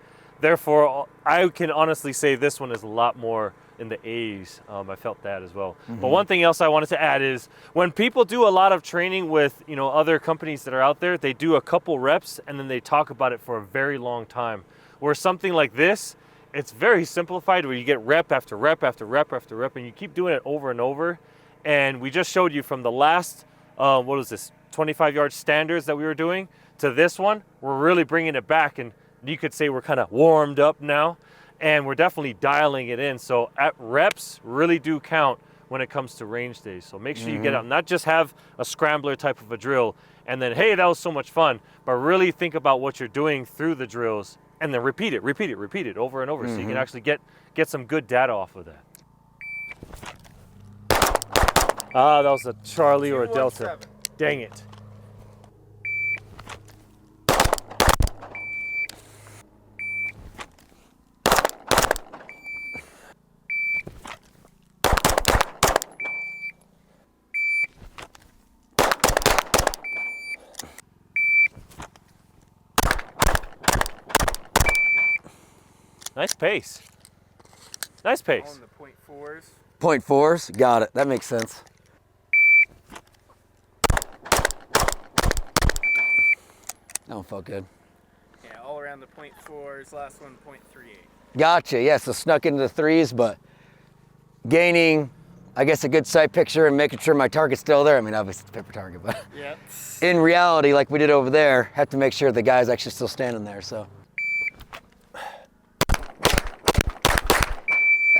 [SPEAKER 1] Therefore, I can honestly say this one is a lot more in the A's. I felt that as well. But one thing else I wanted to add is when people do a lot of training with, you know, other companies that are out there, they do a couple reps and then they talk about it for a very long time. Where something like this, it's very simplified where you get rep after rep after rep after rep and you keep doing it over and over. And we just showed you from the last, what was this, 25-yard standards that we were doing to this one, we're really bringing it back, and you could say we're kind of warmed up now. And we're definitely dialing it in. So at reps really do count when it comes to range days. So make sure you get out, not just have a scrambler type of a drill and then, hey, that was so much fun, but really think about what you're doing through the drills and then repeat it over and over so you can actually get some good data off of that. Ah, that was a Charlie or a Delta.
[SPEAKER 4] 217.
[SPEAKER 1] Dang it. Nice pace. Nice pace.
[SPEAKER 4] On the point fours.
[SPEAKER 2] 0.4s, got it. That makes sense. That one felt good.
[SPEAKER 4] Yeah, all around the point fours. Last one, 0.38.
[SPEAKER 2] Gotcha. Yeah, so snuck into the threes, but gaining, I guess, a good sight picture and making sure my target's still there. I mean, obviously it's a paper target, but
[SPEAKER 4] Yeah.
[SPEAKER 2] in reality, like we did over there, had to make sure the guy's actually still standing there. So.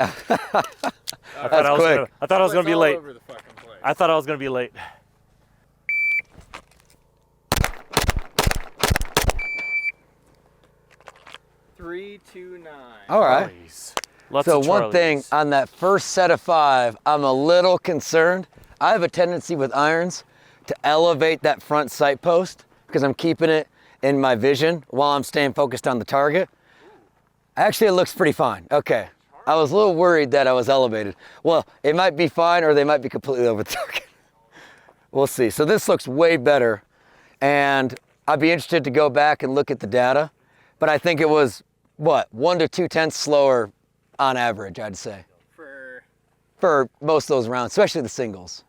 [SPEAKER 1] I thought I was gonna be
[SPEAKER 4] all
[SPEAKER 1] late.
[SPEAKER 4] over the fucking place.
[SPEAKER 1] I thought I was gonna be late.
[SPEAKER 4] Three, 2, 9.
[SPEAKER 2] All right.
[SPEAKER 1] Nice. Lots
[SPEAKER 2] So
[SPEAKER 1] of
[SPEAKER 2] one thing
[SPEAKER 1] Charlies.
[SPEAKER 2] on that first set of 5, I'm a little concerned. I have a tendency with irons to elevate that front sight post because I'm keeping it in my vision while I'm staying focused on the target. Actually, it looks pretty fine. Okay. I was a little worried that I was elevated. Well, it might be fine or they might be completely over the target. We'll see. So this looks way better. And I'd be interested to go back and look at the data. But I think it was, what, 1 to 2 tenths slower on average, I'd say, for most of those rounds, especially the singles.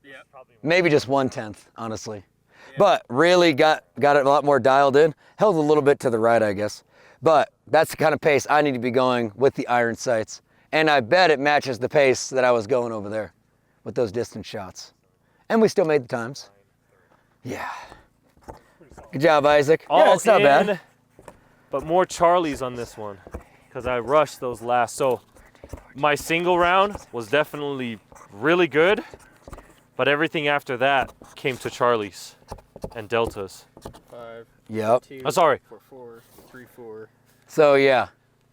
[SPEAKER 4] Yeah,
[SPEAKER 2] Maybe just 1/10, honestly. but really got it a lot more dialed in. Held a little bit to the right, I guess. But that's the kind of pace I need to be going with the iron sights. And I bet it matches the pace that I was going over there with those distance shots. And we still made the times. Yeah. Good job, Isaac. Yeah, it's not bad.
[SPEAKER 1] But more Charlies on this one because I rushed those last. So my single round was definitely really good, but everything after that came to Charlies and deltas.
[SPEAKER 4] 5.
[SPEAKER 2] Yep.
[SPEAKER 4] 2,
[SPEAKER 1] I'm sorry.
[SPEAKER 4] 4, 4, 3, 4.
[SPEAKER 2] So yeah.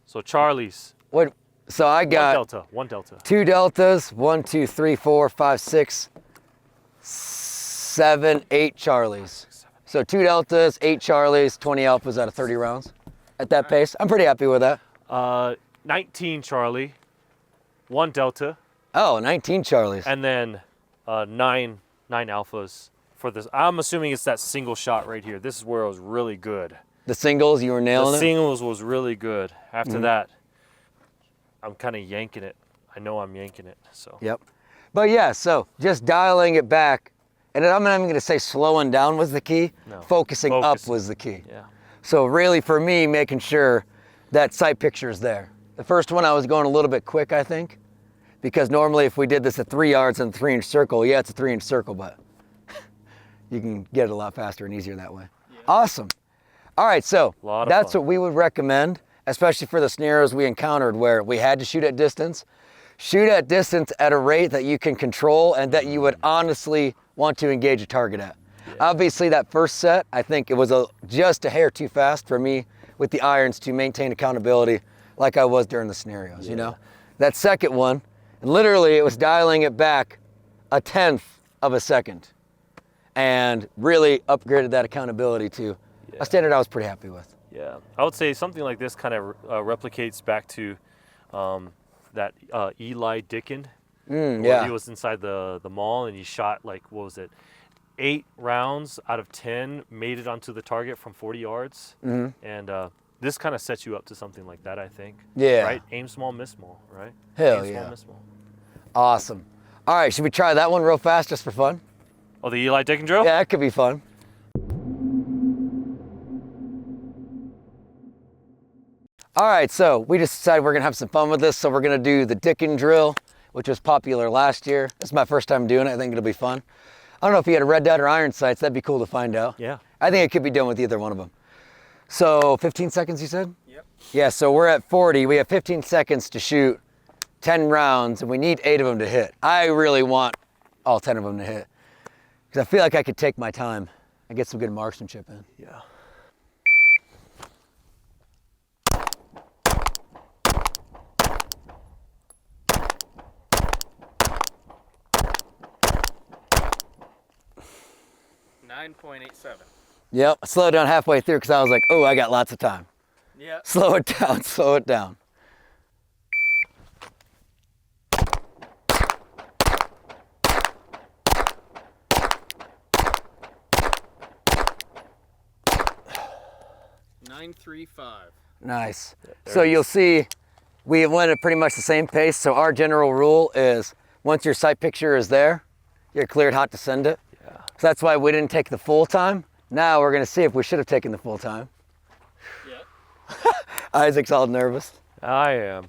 [SPEAKER 1] So Charlies.
[SPEAKER 2] What? So I got
[SPEAKER 1] One delta.
[SPEAKER 2] 2 deltas, 1, 2, 3, 4, 5, 6, 7, 8 Charlies. So 2 deltas, 8 Charlies, 20 alphas out of 30 rounds at that pace. I'm pretty happy with that.
[SPEAKER 1] 19 Charlie, 1 delta,
[SPEAKER 2] Oh, 19 Charlies.
[SPEAKER 1] and then 9 alphas for this. I'm assuming it's that single shot right here. This is where it was really good.
[SPEAKER 2] The singles, you were nailing
[SPEAKER 1] The
[SPEAKER 2] it?
[SPEAKER 1] singles was really good. After that, I'm kind of yanking it. I know I'm yanking it. So
[SPEAKER 2] Yep. But yeah, so just dialing it back, and I'm not even gonna say slowing down was the key.
[SPEAKER 1] No.
[SPEAKER 2] Focusing up
[SPEAKER 1] Focusing.
[SPEAKER 2] was the key.
[SPEAKER 1] yeah.
[SPEAKER 2] So really for me, making sure that sight picture is there. The first one I was going a little bit quick, I think, because normally if we did this at 3 yards in a 3-inch circle, yeah, it's a 3-inch circle, but you can get it a lot faster and easier that way. Yeah. Awesome. All right, so
[SPEAKER 1] Lot of
[SPEAKER 2] that's
[SPEAKER 1] fun.
[SPEAKER 2] what we would recommend, especially for the scenarios we encountered where we had to shoot at distance. Shoot at distance at a rate that you can control and that you would honestly want to engage a target at. Yeah. Obviously that first set, I think it was just a hair too fast for me with the irons to maintain accountability like I was during the scenarios, you know? That second one, literally it was dialing it back 1/10 of a second and really upgraded that accountability to a standard I was pretty happy with.
[SPEAKER 1] Yeah, I would say something like this kind of replicates back to that Eli Dickin. Where
[SPEAKER 2] Yeah.
[SPEAKER 1] he was inside the mall and he shot like, what was it, 8 rounds out of 10 made it onto the target from 40 yards. And this kind of sets you up to something like that, I think.
[SPEAKER 2] Yeah.
[SPEAKER 1] Right? Aim small, miss small, right?
[SPEAKER 2] Hell
[SPEAKER 1] Aim
[SPEAKER 2] yeah.
[SPEAKER 1] small, miss small.
[SPEAKER 2] Awesome. All right, should we try that one real fast just for fun?
[SPEAKER 1] Oh, the Eli Dickin drill?
[SPEAKER 2] Yeah, that could be fun. All right, so we just decided we're gonna have some fun with this, so we're gonna do the Dickin drill, which was popular last year. This is my first time doing it. I think it'll be fun. I don't know if you had a red dot or iron sights. That'd be cool to find out.
[SPEAKER 1] Yeah.
[SPEAKER 2] I think it could be done with either one of them. So 15 seconds, you said?
[SPEAKER 4] Yep.
[SPEAKER 2] Yeah, so we're at 40. We have 15 seconds to shoot 10 rounds, and we need 8 of them to hit. I really want all 10 of them to hit because I feel like I could take my time and get some good marksmanship in.
[SPEAKER 1] Yeah.
[SPEAKER 4] .87.
[SPEAKER 2] Yep, I slowed down halfway through because I was like, oh, I got lots of time.
[SPEAKER 4] Yep.
[SPEAKER 2] Slow it down, slow it down.
[SPEAKER 4] .935.
[SPEAKER 2] Nice. So you'll see we went at pretty much the same pace. So our general rule is once your sight picture is there, you're cleared hot to send it.
[SPEAKER 1] Yeah.
[SPEAKER 2] So that's why we didn't take the full time. Now we're gonna see if we should have taken the full time.
[SPEAKER 4] Yep.
[SPEAKER 2] Isaac's all nervous.
[SPEAKER 1] I am.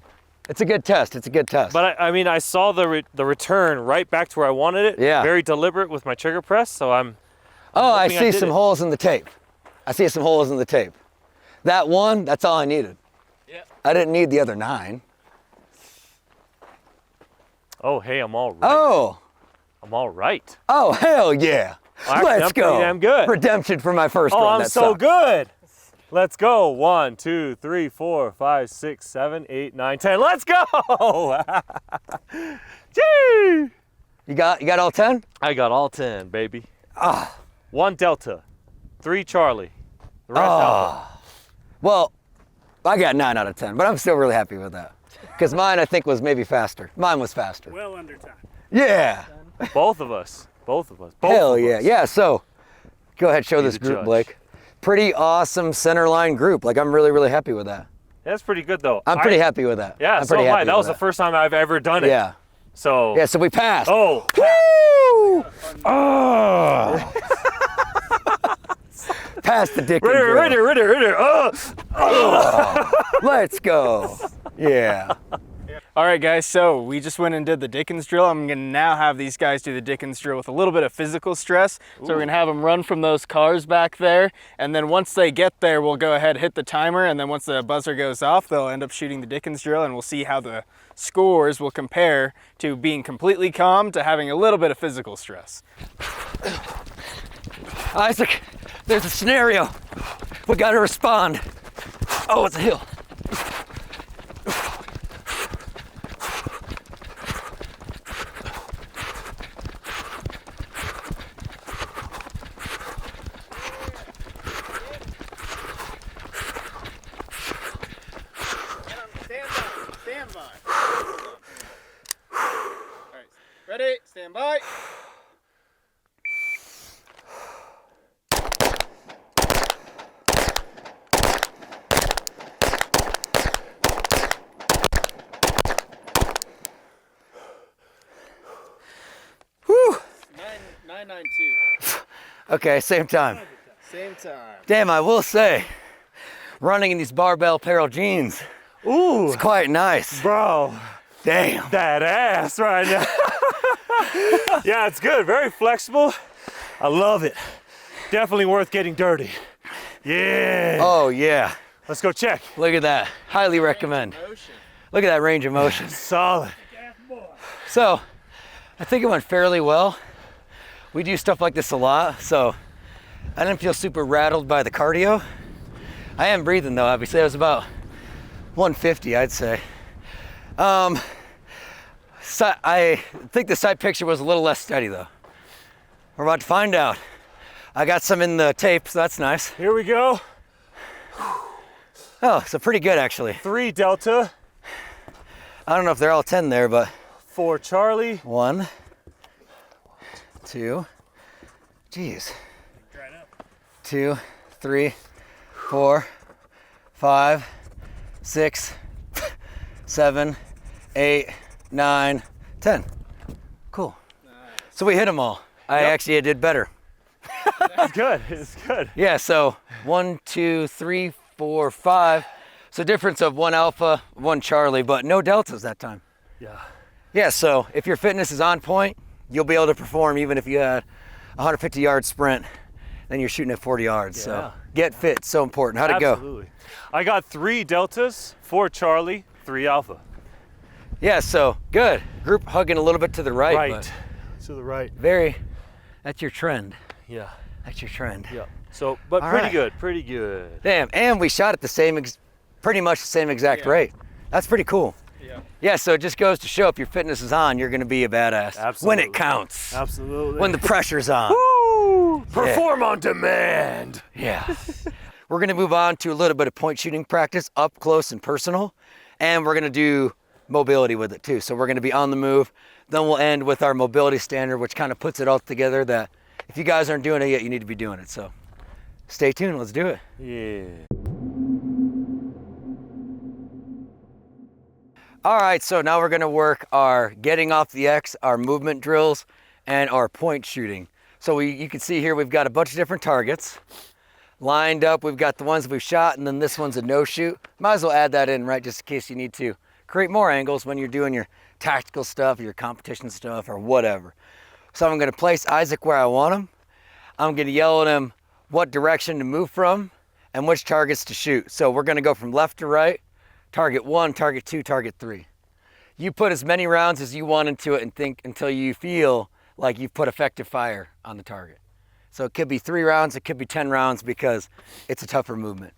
[SPEAKER 2] It's a good test, it's a good test.
[SPEAKER 1] But I mean, I saw the return right back to where I wanted it.
[SPEAKER 2] Yeah.
[SPEAKER 1] Very deliberate with my trigger press, so I'm
[SPEAKER 2] oh, I
[SPEAKER 1] hoping I
[SPEAKER 2] see
[SPEAKER 1] did
[SPEAKER 2] some
[SPEAKER 1] it.
[SPEAKER 2] holes in the tape. I see some holes in the tape. That one, that's all I needed.
[SPEAKER 4] Yep.
[SPEAKER 2] I didn't need the other 9.
[SPEAKER 1] Oh, hey, I'm all right.
[SPEAKER 2] Oh,
[SPEAKER 1] I'm all right.
[SPEAKER 2] oh, hell yeah.
[SPEAKER 1] Actually,
[SPEAKER 2] Let's
[SPEAKER 1] I'm
[SPEAKER 2] go.
[SPEAKER 1] pretty damn good.
[SPEAKER 2] Redemption for my first
[SPEAKER 1] Oh,
[SPEAKER 2] run.
[SPEAKER 1] I'm
[SPEAKER 2] that
[SPEAKER 1] so
[SPEAKER 2] sucked.
[SPEAKER 1] good. Let's go. 1, 2, 3, 4, 5, 6, 7, 8, 9, 10. Let's go. Gee.
[SPEAKER 2] You got all 10?
[SPEAKER 1] I got all 10, baby.
[SPEAKER 2] Ah.
[SPEAKER 1] 1 Delta, 3 Charlie, the rest Alpha.
[SPEAKER 2] Well, I got 9 out of 10, but I'm still really happy with that. Because mine, I think, was maybe faster. Mine was faster.
[SPEAKER 5] Well under time.
[SPEAKER 2] Yeah.
[SPEAKER 1] Both of us. Both of us.
[SPEAKER 2] Hell yeah. Yeah, so go ahead, show
[SPEAKER 1] Be
[SPEAKER 2] this
[SPEAKER 1] the
[SPEAKER 2] group,
[SPEAKER 1] judge.
[SPEAKER 2] Blake. Pretty awesome center line group. Like, I'm really, really happy with that.
[SPEAKER 1] That's pretty good, though.
[SPEAKER 2] I'm pretty happy with that.
[SPEAKER 1] Yeah,
[SPEAKER 2] I'm
[SPEAKER 1] so
[SPEAKER 2] pretty
[SPEAKER 1] am I.
[SPEAKER 2] happy
[SPEAKER 1] That
[SPEAKER 2] with
[SPEAKER 1] was the first time I've ever done it.
[SPEAKER 2] Yeah.
[SPEAKER 1] So.
[SPEAKER 2] Yeah, so we passed.
[SPEAKER 1] Oh.
[SPEAKER 2] Woo!
[SPEAKER 1] Oh.
[SPEAKER 2] Pass the dick and
[SPEAKER 1] Right
[SPEAKER 2] drill.
[SPEAKER 1] here.
[SPEAKER 2] Let's go. Yeah.
[SPEAKER 4] All right, guys, so we just went and did the Dickens drill. I'm gonna now have these guys do the Dickens drill with a little bit of physical stress. So we're gonna have them run from those cars back there. And then once they get there, we'll go ahead, hit the timer. And then once the buzzer goes off, they'll end up shooting the Dickens drill, and we'll see how the scores will compare to being completely calm to having a little bit of physical stress.
[SPEAKER 2] Isaac, there's a scenario. We gotta respond. Oh, it's a hill.
[SPEAKER 4] Stand by. All right, ready, stand by.
[SPEAKER 2] Whew.
[SPEAKER 4] 992.
[SPEAKER 2] Okay, same time.
[SPEAKER 4] Same time.
[SPEAKER 2] Damn, I will say, running in these barbell apparel jeans
[SPEAKER 1] Ooh,
[SPEAKER 2] is quite nice.
[SPEAKER 1] bro,
[SPEAKER 2] Damn.
[SPEAKER 1] that ass right now. Yeah, it's good. Very flexible. I love it. Definitely worth getting dirty. Yeah.
[SPEAKER 2] Oh yeah.
[SPEAKER 1] Let's go check.
[SPEAKER 2] Look at that. Highly recommend. Look at that range of motion.
[SPEAKER 1] Solid.
[SPEAKER 2] So, I think it went fairly well. We do stuff like this a lot, so I didn't feel super rattled by the cardio. I am breathing though, obviously. I was about 150, I'd say. So I think the side picture was a little less steady though. We're about to find out. I got some in the tape, so that's nice.
[SPEAKER 1] Here we go.
[SPEAKER 2] Oh, so pretty good actually.
[SPEAKER 1] 3 Delta,
[SPEAKER 2] I don't know if they're all 10 there, but
[SPEAKER 1] 4 Charlie.
[SPEAKER 2] 1, 2, geez. 2, 3, 4, 5, 6, 7, 8, 9, 10. Cool. So we hit them all. I actually did better.
[SPEAKER 1] It's good. It's good.
[SPEAKER 2] Yeah, so 1, 2, 3, 4, 5. So difference of 1 Alpha, 1 Charlie, but no deltas that time.
[SPEAKER 1] Yeah.
[SPEAKER 2] Yeah, so if your fitness is on point, you'll be able to perform even if you had a 150-yard sprint, then you're shooting at 40 yards.
[SPEAKER 1] Yeah.
[SPEAKER 2] So get fit, so important. How'd it go?
[SPEAKER 1] Absolutely. I got 3 Deltas, 4 Charlie, 3 Alpha.
[SPEAKER 2] Yeah, so good. Group hugging a little bit to the right.
[SPEAKER 1] Right.
[SPEAKER 2] But
[SPEAKER 1] To the right.
[SPEAKER 2] very, that's your trend.
[SPEAKER 1] Yeah.
[SPEAKER 2] That's your trend.
[SPEAKER 1] Yeah. So, but
[SPEAKER 2] All
[SPEAKER 1] pretty
[SPEAKER 2] right.
[SPEAKER 1] good. Pretty good.
[SPEAKER 2] Damn, and we shot at the same, pretty much the same exact rate. That's pretty cool.
[SPEAKER 4] Yeah.
[SPEAKER 2] Yeah, so it just goes to show if your fitness is on, you're gonna be a badass. When
[SPEAKER 1] Absolutely.
[SPEAKER 2] it counts.
[SPEAKER 1] Absolutely.
[SPEAKER 2] When the pressure's on.
[SPEAKER 1] Woo! Perform on demand.
[SPEAKER 2] Yeah. We're gonna move on to a little bit of point shooting practice, up close and personal, and we're gonna do mobility with it too. So we're gonna be on the move. Then we'll end with our mobility standard, which kind of puts it all together that if you guys aren't doing it yet, you need to be doing it. So stay tuned, let's do it.
[SPEAKER 1] Yeah.
[SPEAKER 2] All right, so now we're gonna work our getting off the X, our movement drills, and our point shooting. So you can see here we've got a bunch of different targets. Lined up, we've got the ones we've shot, and then this one's a no shoot. Might as well add that in, right, just in case you need to create more angles when you're doing your tactical stuff, your competition stuff, or whatever. So I'm gonna place Isaac where I want him. I'm gonna yell at him what direction to move from and which targets to shoot. So we're gonna go from left to right, target 1, target 2, target 3. You put as many rounds as you want into it and think until you feel like you've put effective fire on the target. So it could be 3 rounds, it could be 10 rounds because it's a tougher movement.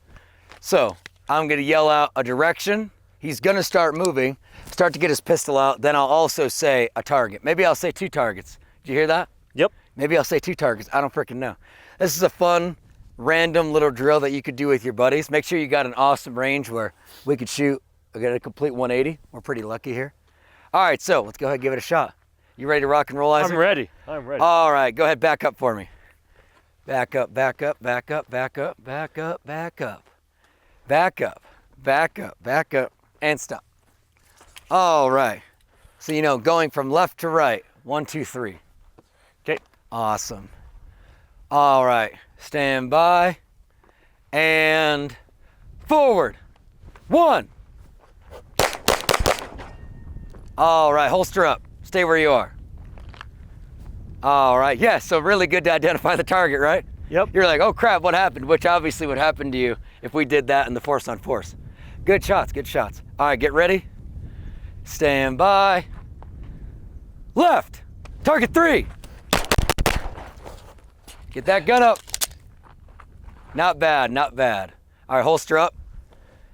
[SPEAKER 2] So I'm gonna yell out a direction. He's gonna start moving, start to get his pistol out. Then I'll also say a target. Maybe I'll say 2 targets. Did you hear that?
[SPEAKER 1] Yep.
[SPEAKER 2] Maybe I'll say 2 targets. I don't freaking know. This is a fun, random little drill that you could do with your buddies. Make sure you got an awesome range where we could shoot, we got a complete 180. We're pretty lucky here. All right, so let's go ahead and give it a shot. You ready to rock and roll, Isaac?
[SPEAKER 1] I'm ready. I'm ready.
[SPEAKER 2] All right, go ahead, back up for me. Back up, back up, back up, back up, back up, back up. Back up, back up, back up, and stop. All right. So, you know, going from left to right. 1, 2, 3.
[SPEAKER 1] Okay.
[SPEAKER 2] Awesome. All right, stand by. And forward. 1. All right, holster up. Stay where you are. All right, yeah, so really good to identify the target, right?
[SPEAKER 1] Yep.
[SPEAKER 2] You're like, oh crap, what happened? Which obviously would happen to you if we did that in the force on force. Good shots, good shots. All right, get ready. Stand by. Left. Target 3. Get that gun up. Not bad, not bad. All right, holster up.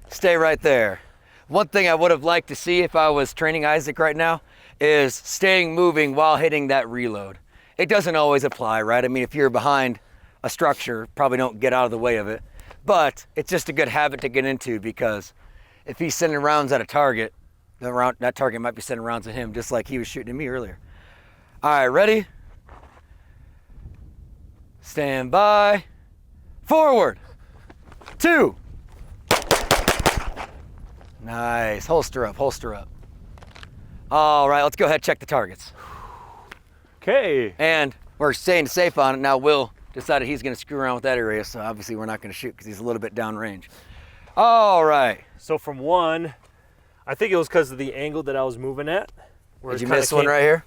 [SPEAKER 2] Stay right there. One thing I would have liked to see if I was training Isaac right now is staying moving while hitting that reload. It doesn't always apply, right? I mean, if you're behind a structure, probably don't get out of the way of it. But it's just a good habit to get into, because if he's sending rounds at a target, that target might be sending rounds at him, just like he was shooting at me earlier. All right, ready? Stand by. Forward. 2. Nice. Holster up, holster up. All right, let's go ahead and check the targets.
[SPEAKER 1] Okay.
[SPEAKER 2] And we're staying safe on it. Now Will decided he's going to screw around with that area, so obviously we're not going to shoot because he's a little bit downrange. All right.
[SPEAKER 1] So from 1, I think it was because of the angle that I was moving at.
[SPEAKER 2] Did you miss one right here?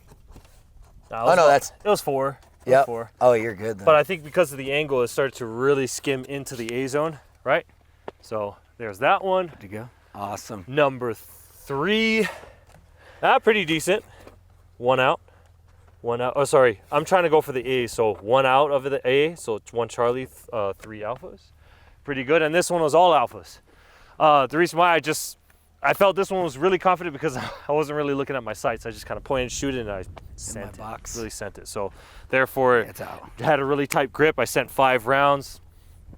[SPEAKER 1] Oh no, it was 4. It was 4.
[SPEAKER 2] Oh, you're good then.
[SPEAKER 1] But I think because of the angle, it started to really skim into the A zone, right? So there's that one.
[SPEAKER 2] Good to go. Awesome.
[SPEAKER 1] Number 3, pretty decent. 1 out. 1 out. Oh, sorry. I'm trying to go for the A. So 1 out of the A. So it's 1 Charlie, 3 alphas. Pretty good. And this one was all alphas. The reason why I felt this one was really confident because I wasn't really looking at my sights. I just kind of pointed and shooted, and I sent it. Really sent it. So therefore,
[SPEAKER 2] it's out.
[SPEAKER 1] Had a really tight grip. I sent 5 rounds.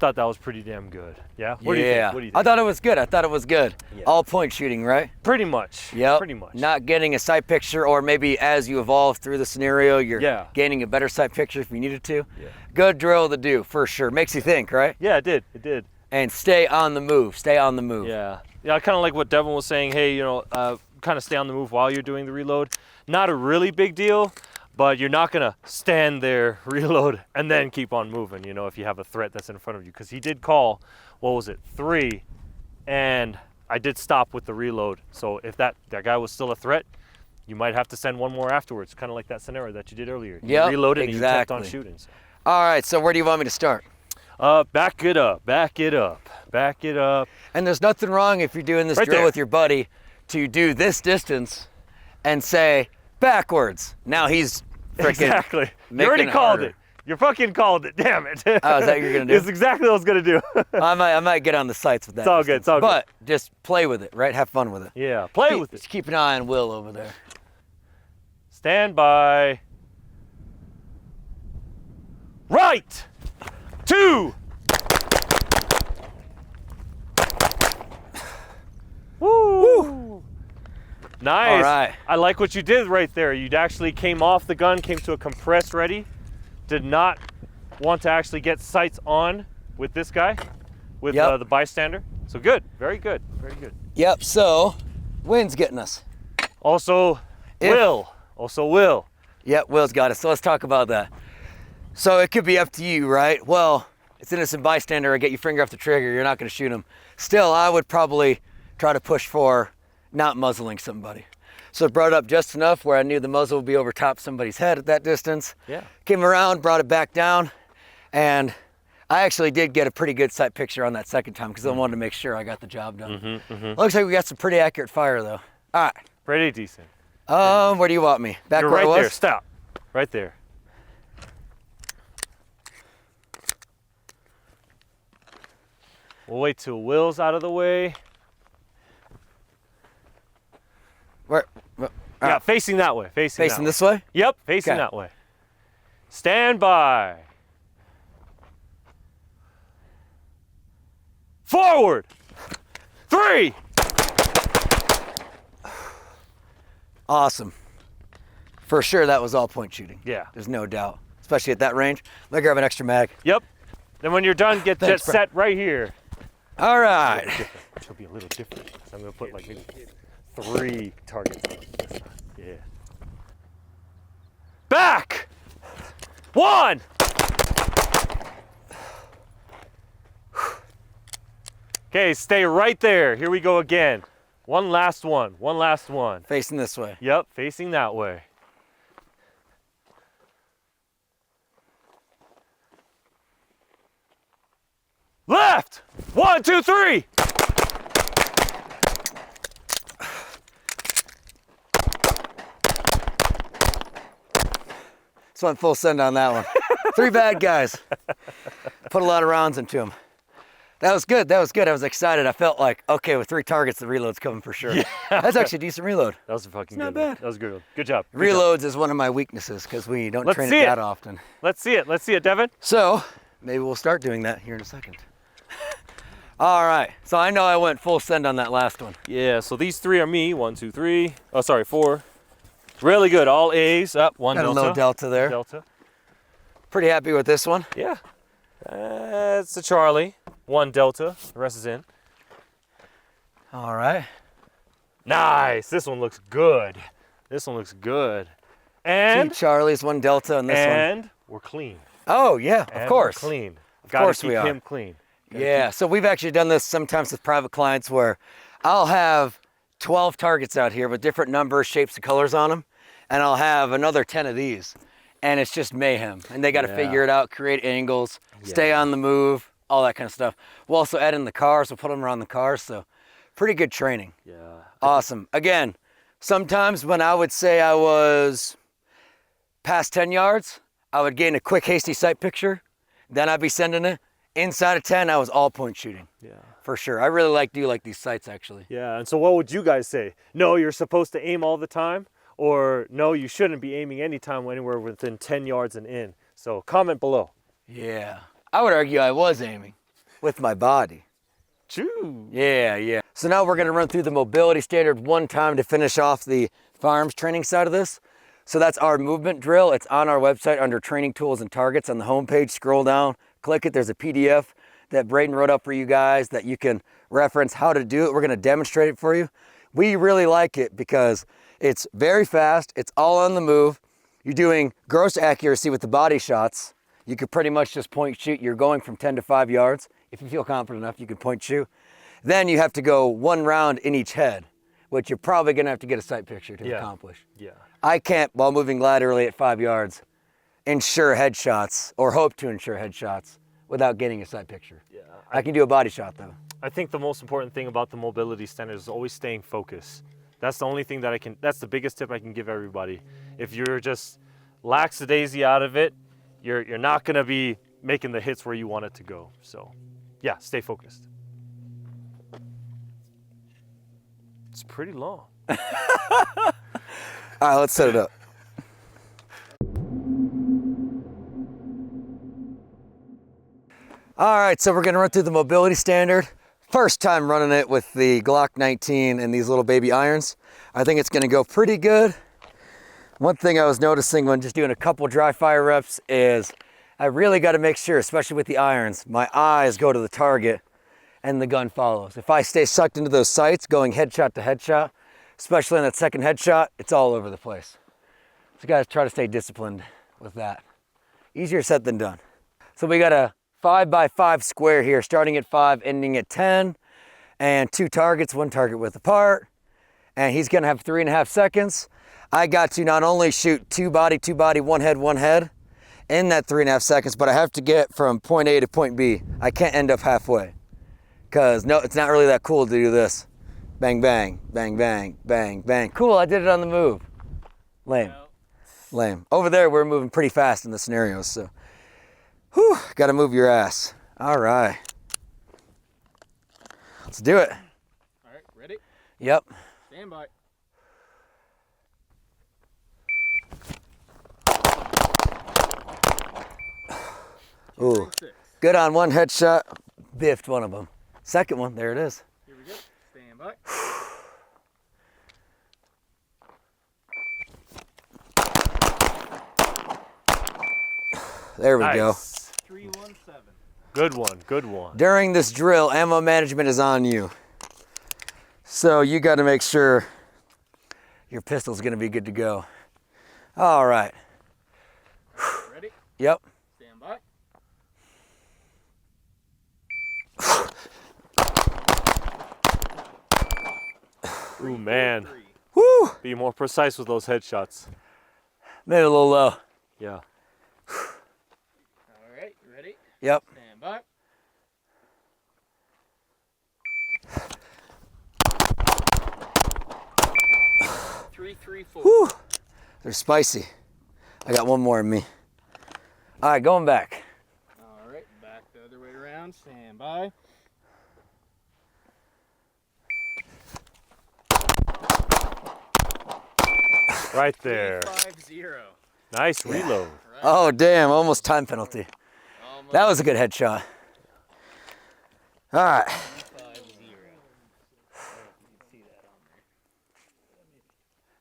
[SPEAKER 1] Thought that was pretty damn good. Yeah. What do you think? What do you think?
[SPEAKER 2] I thought it was good. I thought it was good.
[SPEAKER 1] Yeah.
[SPEAKER 2] All point shooting, right?
[SPEAKER 1] Pretty much.
[SPEAKER 2] Yep.
[SPEAKER 1] Pretty much.
[SPEAKER 2] Not getting a sight picture, or maybe as you evolve through the scenario, you're gaining a better sight picture if you needed to.
[SPEAKER 1] Yeah.
[SPEAKER 2] Good drill to do for sure. Makes you think, right?
[SPEAKER 1] Yeah, it did. It did.
[SPEAKER 2] And stay on the move. Stay on the move.
[SPEAKER 1] Yeah. Yeah, I kind of like what Devin was saying. Hey, kind of stay on the move while you're doing the reload. Not a really big deal, but you're not going to stand there, reload, and then keep on moving, if you have a threat that's in front of you. Because he did call, 3, and I did stop with the reload. So if that guy was still a threat, you might have to send 1 more afterwards, kind of like that scenario that you did earlier.
[SPEAKER 2] Yeah,
[SPEAKER 1] you reloaded
[SPEAKER 2] exactly.
[SPEAKER 1] And you kept on shooting. So.
[SPEAKER 2] All right, so where do you want me to start?
[SPEAKER 1] Back it up, back it up, back it up.
[SPEAKER 2] And there's nothing wrong if you're doing this
[SPEAKER 1] Right
[SPEAKER 2] drill
[SPEAKER 1] there.
[SPEAKER 2] with your buddy to do this distance and say backwards. Now he's freaking
[SPEAKER 1] Exactly. You already called it. You fucking called it. Damn it.
[SPEAKER 2] Oh, is that what you're gonna do?
[SPEAKER 1] It's exactly what I was gonna do.
[SPEAKER 2] I might get on the sights with that.
[SPEAKER 1] It's all good. It's all good.
[SPEAKER 2] But just play with it, right? Have fun with it.
[SPEAKER 1] Yeah, play with it.
[SPEAKER 2] Just keep an eye on Will over there.
[SPEAKER 1] Stand by. Right. 2. Woo. Nice.
[SPEAKER 2] All right.
[SPEAKER 1] I like what you did right there. You actually came off the gun, came to a compress ready. Did not want to actually get sights on with this guy, with the bystander. So good. Very good. Very good.
[SPEAKER 2] Yep, so wind's getting us.
[SPEAKER 1] Also, Will.
[SPEAKER 2] Yep, Will's got us. So let's talk about that. So it could be up to you, right? Well, it's innocent bystander. I get your finger off the trigger. You're not going to shoot him. Still, I would probably try to push for not muzzling somebody. So it brought up just enough where I knew the muzzle would be over top somebody's head at that distance.
[SPEAKER 1] Yeah.
[SPEAKER 2] Came around, brought it back down, and I actually did get a pretty good sight picture on that second time because I wanted to make sure I got the job done. Looks like we got some pretty accurate fire though. All right.
[SPEAKER 1] Pretty decent.
[SPEAKER 2] Where do you want me? Back
[SPEAKER 1] You're
[SPEAKER 2] where
[SPEAKER 1] right
[SPEAKER 2] I was?
[SPEAKER 1] there. Stop. Right there. We'll wait till Will's out of the way.
[SPEAKER 2] Where?
[SPEAKER 1] Yeah, facing that way. Facing that way.
[SPEAKER 2] this way?
[SPEAKER 1] Yep, facing
[SPEAKER 2] Okay.
[SPEAKER 1] that way. Stand by. Forward. 3.
[SPEAKER 2] Awesome. For sure, that was all point shooting.
[SPEAKER 1] Yeah.
[SPEAKER 2] There's no doubt, especially at that range. Let me grab an extra mag.
[SPEAKER 1] Yep. Then when you're done, get
[SPEAKER 2] Thanks,
[SPEAKER 1] jet
[SPEAKER 2] bro.
[SPEAKER 1] set right here.
[SPEAKER 2] All right.
[SPEAKER 1] Which will be a little different. So I'm gonna put like maybe 3 targets on this time. Yeah. Back. 1. Okay, stay right there. Here we go again. One last one. One last one.
[SPEAKER 2] Facing this way.
[SPEAKER 1] Yep, facing that way. Left! 1, 2, 3!
[SPEAKER 2] Just went full send on that one. 3 bad guys. Put a lot of rounds into them. That was good. That was good. I was excited. I felt like, okay, with 3 targets, the reload's coming for sure. Yeah. That's actually a decent reload.
[SPEAKER 1] That was a fucking
[SPEAKER 2] not
[SPEAKER 1] good one.
[SPEAKER 2] bad.
[SPEAKER 1] That was a good one. Good job. Good
[SPEAKER 2] Reloads
[SPEAKER 1] job.
[SPEAKER 2] is one of my weaknesses because we don't
[SPEAKER 1] Let's
[SPEAKER 2] train
[SPEAKER 1] see
[SPEAKER 2] it
[SPEAKER 1] it.
[SPEAKER 2] that often.
[SPEAKER 1] Let's see it. Let's see it, Devin.
[SPEAKER 2] So maybe we'll start doing that here in a second. All right. So I know I went full send on that last one.
[SPEAKER 1] Yeah, so these 3 are me. 1, 2, 3. Oh, sorry, 4. Really good. All A's. Up. 1
[SPEAKER 2] Got
[SPEAKER 1] delta.
[SPEAKER 2] a little delta there.
[SPEAKER 1] Delta.
[SPEAKER 2] Pretty happy with this one.
[SPEAKER 1] Yeah. It's a Charlie. 1 delta. The rest is in.
[SPEAKER 2] All right.
[SPEAKER 1] Nice. This one looks good. This one looks good. And
[SPEAKER 2] 2 Charlies, 1 delta, and this one.
[SPEAKER 1] and we're clean.
[SPEAKER 2] Oh yeah,
[SPEAKER 1] And
[SPEAKER 2] of course.
[SPEAKER 1] we're clean.
[SPEAKER 2] Of
[SPEAKER 1] Gotta
[SPEAKER 2] course
[SPEAKER 1] keep
[SPEAKER 2] we are.
[SPEAKER 1] him clean.
[SPEAKER 2] Yeah, so we've actually done this sometimes with private clients where I'll have 12 targets out here with different numbers, shapes, and colors on them, and I'll have another 10 of these, and it's just mayhem. And they got to
[SPEAKER 1] Yeah.
[SPEAKER 2] figure it out, create angles, stay on the move, all that kind of stuff. We'll also add in the cars, we'll put them around the cars, so pretty good training.
[SPEAKER 1] Yeah.
[SPEAKER 2] Awesome. Again, sometimes when I would say I was past 10 yards, I would gain a quick, hasty sight picture, then I'd be sending it. Inside of 10, I was all point shooting.
[SPEAKER 1] Yeah.
[SPEAKER 2] For sure. I really do like these sights actually.
[SPEAKER 1] Yeah. And so what would you guys say? No, you're supposed to aim all the time, or no, you shouldn't be aiming anytime anywhere within 10 yards and in. So comment below.
[SPEAKER 2] Yeah. I would argue I was aiming with my body.
[SPEAKER 1] Choo.
[SPEAKER 2] Yeah. So now we're gonna run through the mobility standard one time to finish off the firearms training side of this. So that's our movement drill. It's on our website under training tools and targets on the homepage. Scroll down, click it. There's a PDF that Braden wrote up for you guys that you can reference how to do it. We're gonna demonstrate it for you. We really like it because it's very fast. It's all on the move. You're doing gross accuracy with the body shots. You could pretty much just point shoot. You're going from 10 to 5 yards. If you feel confident enough, you can point shoot. Then you have to go 1 round in each head, which you're probably gonna have to get a sight picture to accomplish.
[SPEAKER 1] Yeah.
[SPEAKER 2] I can't, while moving laterally at 5 yards, ensure headshots or hope to ensure headshots without getting a sight picture.
[SPEAKER 1] Yeah.
[SPEAKER 2] I can do a body shot though.
[SPEAKER 1] I think the most important thing about the mobility standard is always staying focused. That's the only thing that that's the biggest tip I can give everybody. If you're just lackadaisy out of it, you're not gonna be making the hits where you want it to go. So yeah, stay focused. It's pretty long.
[SPEAKER 2] All right, let's set it up. All right, so we're gonna run through the mobility standard. First time running it with the Glock 19 and these little baby irons. I think it's gonna go pretty good. One thing I was noticing when just doing a couple dry fire reps is I really gotta make sure, especially with the irons, my eyes go to the target and the gun follows. If I stay sucked into those sights, going headshot to headshot, especially on that second headshot, it's all over the place. So guys, try to stay disciplined with that. Easier said than done. So we got a 5x5 square here, starting at 5, ending at 10, and 2 targets, 1 target width apart. And he's gonna have 3.5 seconds. I got to not only shoot 2 body, 1 head, in that 3.5 seconds, but I have to get from point A to point B. I can't end up halfway. Cause no, it's not really that cool to do this. Bang, bang, bang, bang, bang, bang. Cool, I did it on the move. Lame, lame. Over there, we're moving pretty fast in the scenarios, so. Whew, gotta move your ass. All right. Let's do it.
[SPEAKER 4] All right, ready?
[SPEAKER 2] Yep.
[SPEAKER 4] Stand by.
[SPEAKER 2] Ooh, good on 1 headshot. Biffed one of them. Second one, there it is.
[SPEAKER 4] Here we go. Stand by.
[SPEAKER 2] There we go.
[SPEAKER 1] Nice.
[SPEAKER 4] 317.
[SPEAKER 1] Good one. Good one.
[SPEAKER 2] During this drill, ammo management is on you. So you got to make sure your pistol's going to be good to go. All right.
[SPEAKER 4] Ready?
[SPEAKER 2] Yep.
[SPEAKER 4] Stand by.
[SPEAKER 1] Ooh, man.
[SPEAKER 2] Woo!
[SPEAKER 1] Be more precise with those headshots.
[SPEAKER 2] Made it a little low.
[SPEAKER 1] Yeah.
[SPEAKER 4] All right, you ready?
[SPEAKER 2] Yep.
[SPEAKER 4] Stand by. Three, 4.
[SPEAKER 2] Woo! They're spicy. I got one more in me. All right, going back.
[SPEAKER 4] All right, back the other way around. Stand by.
[SPEAKER 1] Right there.
[SPEAKER 4] 5-0.
[SPEAKER 1] Nice reload.
[SPEAKER 2] Oh, damn, almost time penalty.
[SPEAKER 4] Almost
[SPEAKER 2] That was a good headshot. All right.
[SPEAKER 4] 5-0.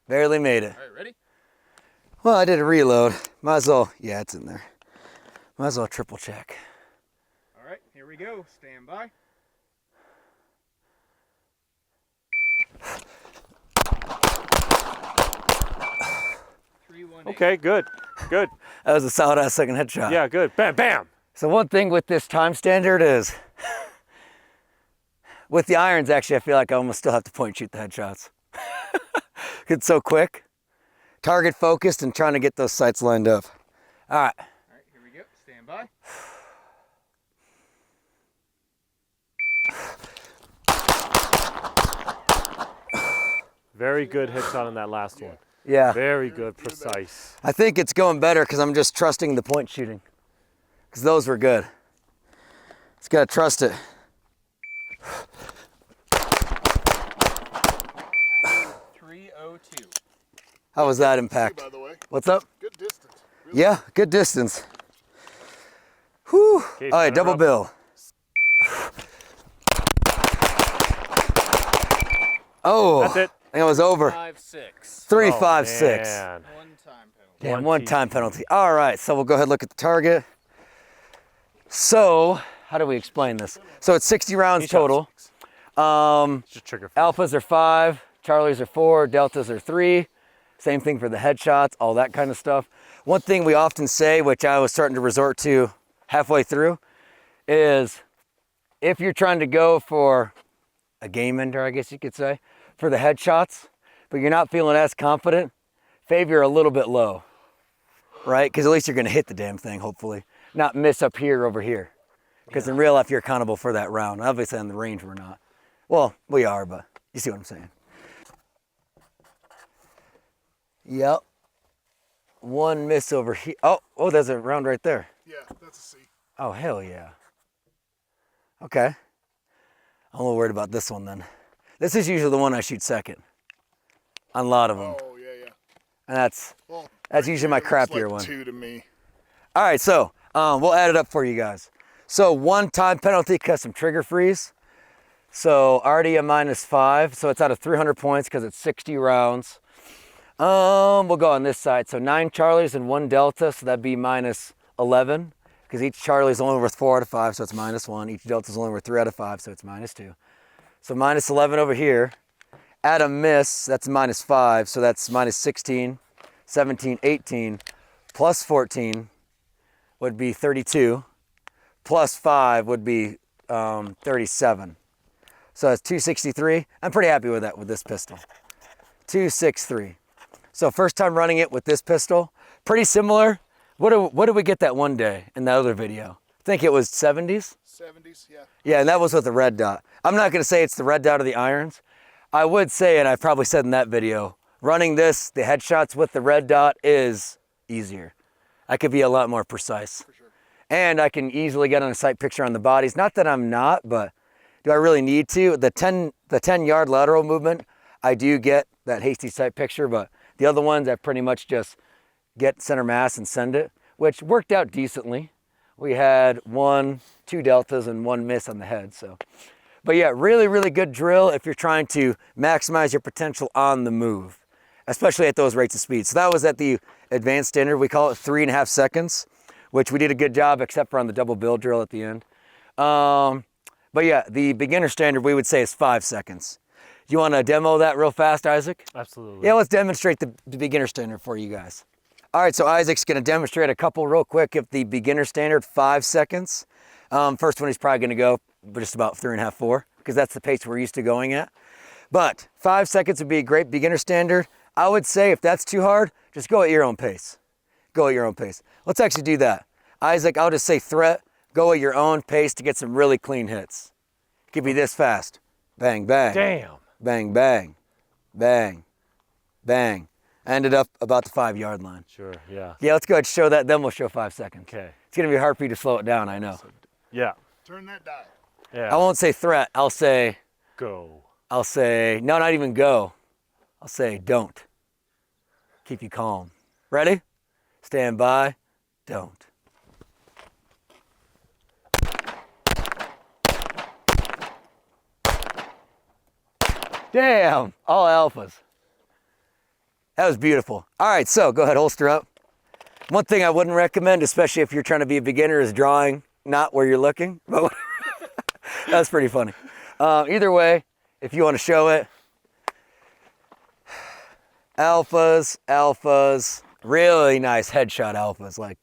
[SPEAKER 2] Barely made it.
[SPEAKER 4] All right, ready?
[SPEAKER 2] Well, I did a reload. Might as well, yeah, it's in there. Might as well triple check.
[SPEAKER 4] All right, here we go. Stand by.
[SPEAKER 1] Okay, good. Good.
[SPEAKER 2] That was a solid ass second headshot.
[SPEAKER 1] Yeah, good. Bam, bam.
[SPEAKER 2] So one thing with this time standard is, with the irons, actually, I feel like I almost still have to point shoot the headshots. It's so quick. Target focused and trying to get those sights lined up. All right.
[SPEAKER 4] All right, here we go. Stand by.
[SPEAKER 1] Very good headshot on that last one.
[SPEAKER 2] Yeah.
[SPEAKER 1] Very good, precise.
[SPEAKER 2] I think it's going better because I'm just trusting the point shooting. Because those were good. Just got to trust it.
[SPEAKER 4] 302.
[SPEAKER 2] How was that impact?
[SPEAKER 3] By the way,
[SPEAKER 2] What's up?
[SPEAKER 3] good distance. Really.
[SPEAKER 2] Yeah, good distance. Whew.
[SPEAKER 1] Okay,
[SPEAKER 2] All right,
[SPEAKER 1] center
[SPEAKER 2] double
[SPEAKER 1] up.
[SPEAKER 2] bill. Oh,
[SPEAKER 1] That's it.
[SPEAKER 2] I think it was over.
[SPEAKER 4] 5-6.
[SPEAKER 2] 3,
[SPEAKER 1] Oh,
[SPEAKER 2] 5, 6.
[SPEAKER 1] man.
[SPEAKER 4] 1 time penalty.
[SPEAKER 2] Damn,
[SPEAKER 1] One
[SPEAKER 2] one time penalty. All right, so we'll go ahead and look at the target. So, how do we explain this? So it's 60 rounds total.
[SPEAKER 1] Just trigger.
[SPEAKER 2] Alphas are 5, Charlies are 4, Deltas are 3. Same thing for the headshots, all that kind of stuff. One thing we often say, which I was starting to resort to halfway through, is if you're trying to go for a game ender, I guess you could say, for the headshots, but you're not feeling as confident, favor a little bit low, right? Because at least you're going to hit the damn thing, hopefully. Not miss up here over here. Because in real life, you're accountable for that round. Obviously, on the range, we're not. Well, we are, but you see what I'm saying. Yep. One miss over here. Oh, there's a round right there.
[SPEAKER 3] Yeah, that's a C.
[SPEAKER 2] Oh, hell yeah. Okay. I'm a little worried about this one then. This is usually the one I shoot second on a lot of them.
[SPEAKER 3] Oh, yeah.
[SPEAKER 2] And that's
[SPEAKER 3] Well,
[SPEAKER 2] usually my
[SPEAKER 3] it looks
[SPEAKER 2] crappier
[SPEAKER 3] like
[SPEAKER 2] one.
[SPEAKER 3] 2 to me.
[SPEAKER 2] All right, so we'll add it up for you guys. So 1 time penalty, custom trigger freeze. So already a -5, so it's out of 300 points because it's 60 rounds. We'll go on this side. So 9 Charlies and 1 Delta, so that'd be -11 because each Charlie is only worth 4 out of 5, so it's -1. Each Delta is only worth 3 out of 5, so it's -2. So -11 over here. Add a miss, that's -5, so that's -16, 17, 18, plus 14 would be 32, plus 5 would be 37. So that's 263. I'm pretty happy with that with this pistol. 263. So first time running it with this pistol, pretty similar. What did we get that one day in that other video? I think it was 70s.
[SPEAKER 3] 70s, yeah.
[SPEAKER 2] Yeah, and that was with the red dot. I'm not gonna say it's the red dot or the irons. I would say, and I probably said in that video, running this, the headshots with the red dot is easier. I could be a lot more precise.
[SPEAKER 3] For sure.
[SPEAKER 2] And I can easily get on a sight picture on the bodies. Not that I'm not, but do I really need to? The 10 yard lateral movement, I do get that hasty sight picture, but the other ones I pretty much just get center mass and send it, which worked out decently. We had 2 deltas and 1 miss on the head, so. But yeah, really, really good drill if you're trying to maximize your potential on the move, especially at those rates of speed. So that was at the advanced standard. We call it 3.5 seconds, which we did a good job except for on the double bill drill at the end. But yeah, the beginner standard we would say is 5 seconds. Do you want to demo that real fast, Isaac?
[SPEAKER 1] Absolutely.
[SPEAKER 2] Yeah, let's demonstrate the beginner standard for you guys. All right, so Isaac's gonna demonstrate a couple real quick of the beginner standard, 5 seconds. First one he's probably gonna go just about 3.5, 4, because that's the pace we're used to going at. But 5 seconds would be a great beginner standard. I would say if that's too hard, just go at your own pace. Go at your own pace. Let's actually do that. Isaac, I'll just say threat. Go at your own pace to get some really clean hits. Could be this fast. Bang, bang.
[SPEAKER 1] Damn.
[SPEAKER 2] Bang, bang. Bang, bang. I ended up about the 5-yard line.
[SPEAKER 1] Sure, yeah.
[SPEAKER 2] Yeah, let's go ahead and show that, then we'll show 5 seconds.
[SPEAKER 1] Okay.
[SPEAKER 2] It's gonna be hard for you to slow it down, I know.
[SPEAKER 1] Yeah.
[SPEAKER 3] Turn that dial.
[SPEAKER 1] Yeah.
[SPEAKER 2] I won't say threat, I'll say,
[SPEAKER 1] Go.
[SPEAKER 2] no, not even go. I'll say don't. Keep you calm. Ready? Stand by, don't. Damn, all alphas. That was beautiful. All right, so go ahead, holster up. One thing I wouldn't recommend, especially if you're trying to be a beginner, is drawing not where you're looking. But that's pretty funny. Either way, if you want to show it, alphas, really nice headshot alphas, like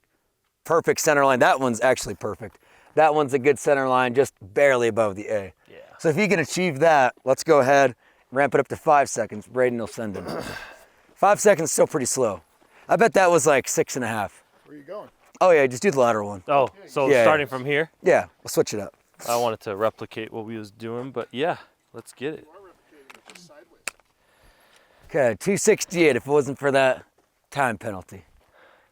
[SPEAKER 2] perfect center line. That one's actually perfect. That one's a good center line, just barely above the A.
[SPEAKER 1] Yeah.
[SPEAKER 2] So if you can achieve that, let's go ahead, ramp it up to 5 seconds. Braden will send it. 5 seconds is still pretty slow. I bet that was like 6.5.
[SPEAKER 3] Where are you going?
[SPEAKER 2] Oh yeah, just do the lateral one.
[SPEAKER 1] Oh, so
[SPEAKER 2] Yeah.
[SPEAKER 1] starting from here,
[SPEAKER 2] Yeah, we'll switch it up.
[SPEAKER 1] I wanted to replicate what we was doing, but yeah, let's get it.
[SPEAKER 3] You are replicating it just sideways.
[SPEAKER 2] Okay, 268 if it wasn't for that time penalty.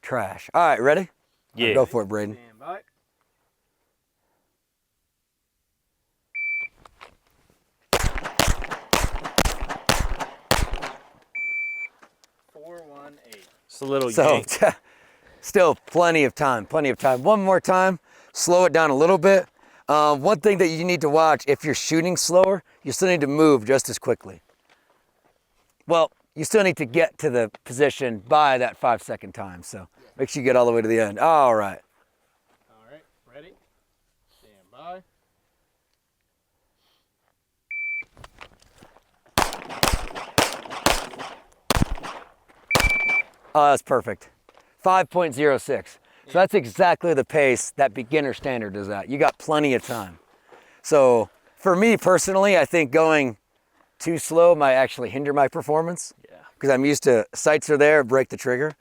[SPEAKER 2] Trash. All right, ready?
[SPEAKER 1] Yeah.
[SPEAKER 2] Go for it, Braden.
[SPEAKER 4] Stand by.
[SPEAKER 1] Just a little
[SPEAKER 2] So,
[SPEAKER 1] yank.
[SPEAKER 2] still plenty of time, plenty of time. One more time, slow it down a little bit. One thing that you need to watch, if you're shooting slower, you still need to move just as quickly. Well, you still need to get to the position by that 5 second time. So make sure you get all the way to the end. All right.
[SPEAKER 4] All right, ready? Stand by.
[SPEAKER 2] Oh, that's perfect. 5.06. So that's exactly the pace that beginner standard is at. You got plenty of time. So for me personally, I think going too slow might actually hinder my performance.
[SPEAKER 1] Yeah.
[SPEAKER 2] Because I'm used to sights are there, break the trigger.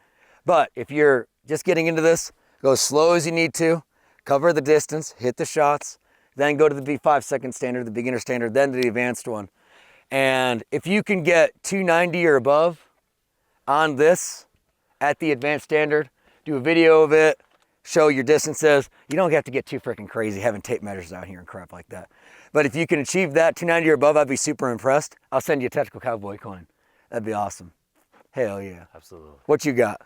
[SPEAKER 2] But if you're just getting into this, go as slow as you need to, cover the distance, hit the shots, then go to the 5 second standard, the beginner standard, then to the advanced one. And if you can get 290 or above on this at the advanced standard, do a video of it, show your distances. You don't have to get too freaking crazy having tape measures out here and crap like that. But if you can achieve that 290 or above, I'd be super impressed. I'll send you a Tactical Cowboy coin. That'd be awesome. Hell yeah.
[SPEAKER 1] Absolutely.
[SPEAKER 2] What you got?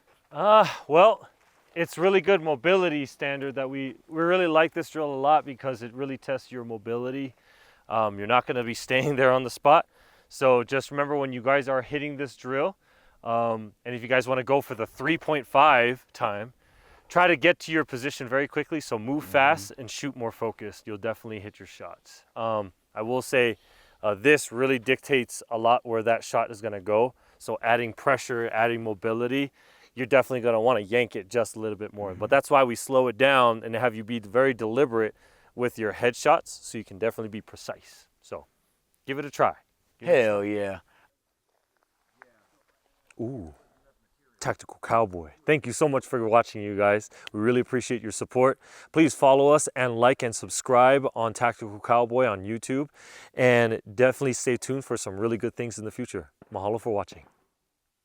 [SPEAKER 1] Well, it's really good mobility standard that we really like this drill a lot because it really tests your mobility. You're not going to be staying there on the spot. So just remember when you guys are hitting this drill, and if you guys want to go for the 3.5 time, try to get to your position very quickly. So move fast and shoot more focused. You'll definitely hit your shots. I will say this really dictates a lot where that shot is going to go. So adding pressure, adding mobility, you're definitely going to want to yank it just a little bit more. But that's why we slow it down and have you be very deliberate with your headshots so you can definitely be precise. So give it a try.
[SPEAKER 2] Hell yeah.
[SPEAKER 1] Ooh, Tactical Cowboy. Thank you so much for watching, you guys. We really appreciate your support. Please follow us and like and subscribe on Tactical Cowboy on YouTube. And definitely stay tuned for some really good things in the future. Mahalo for watching.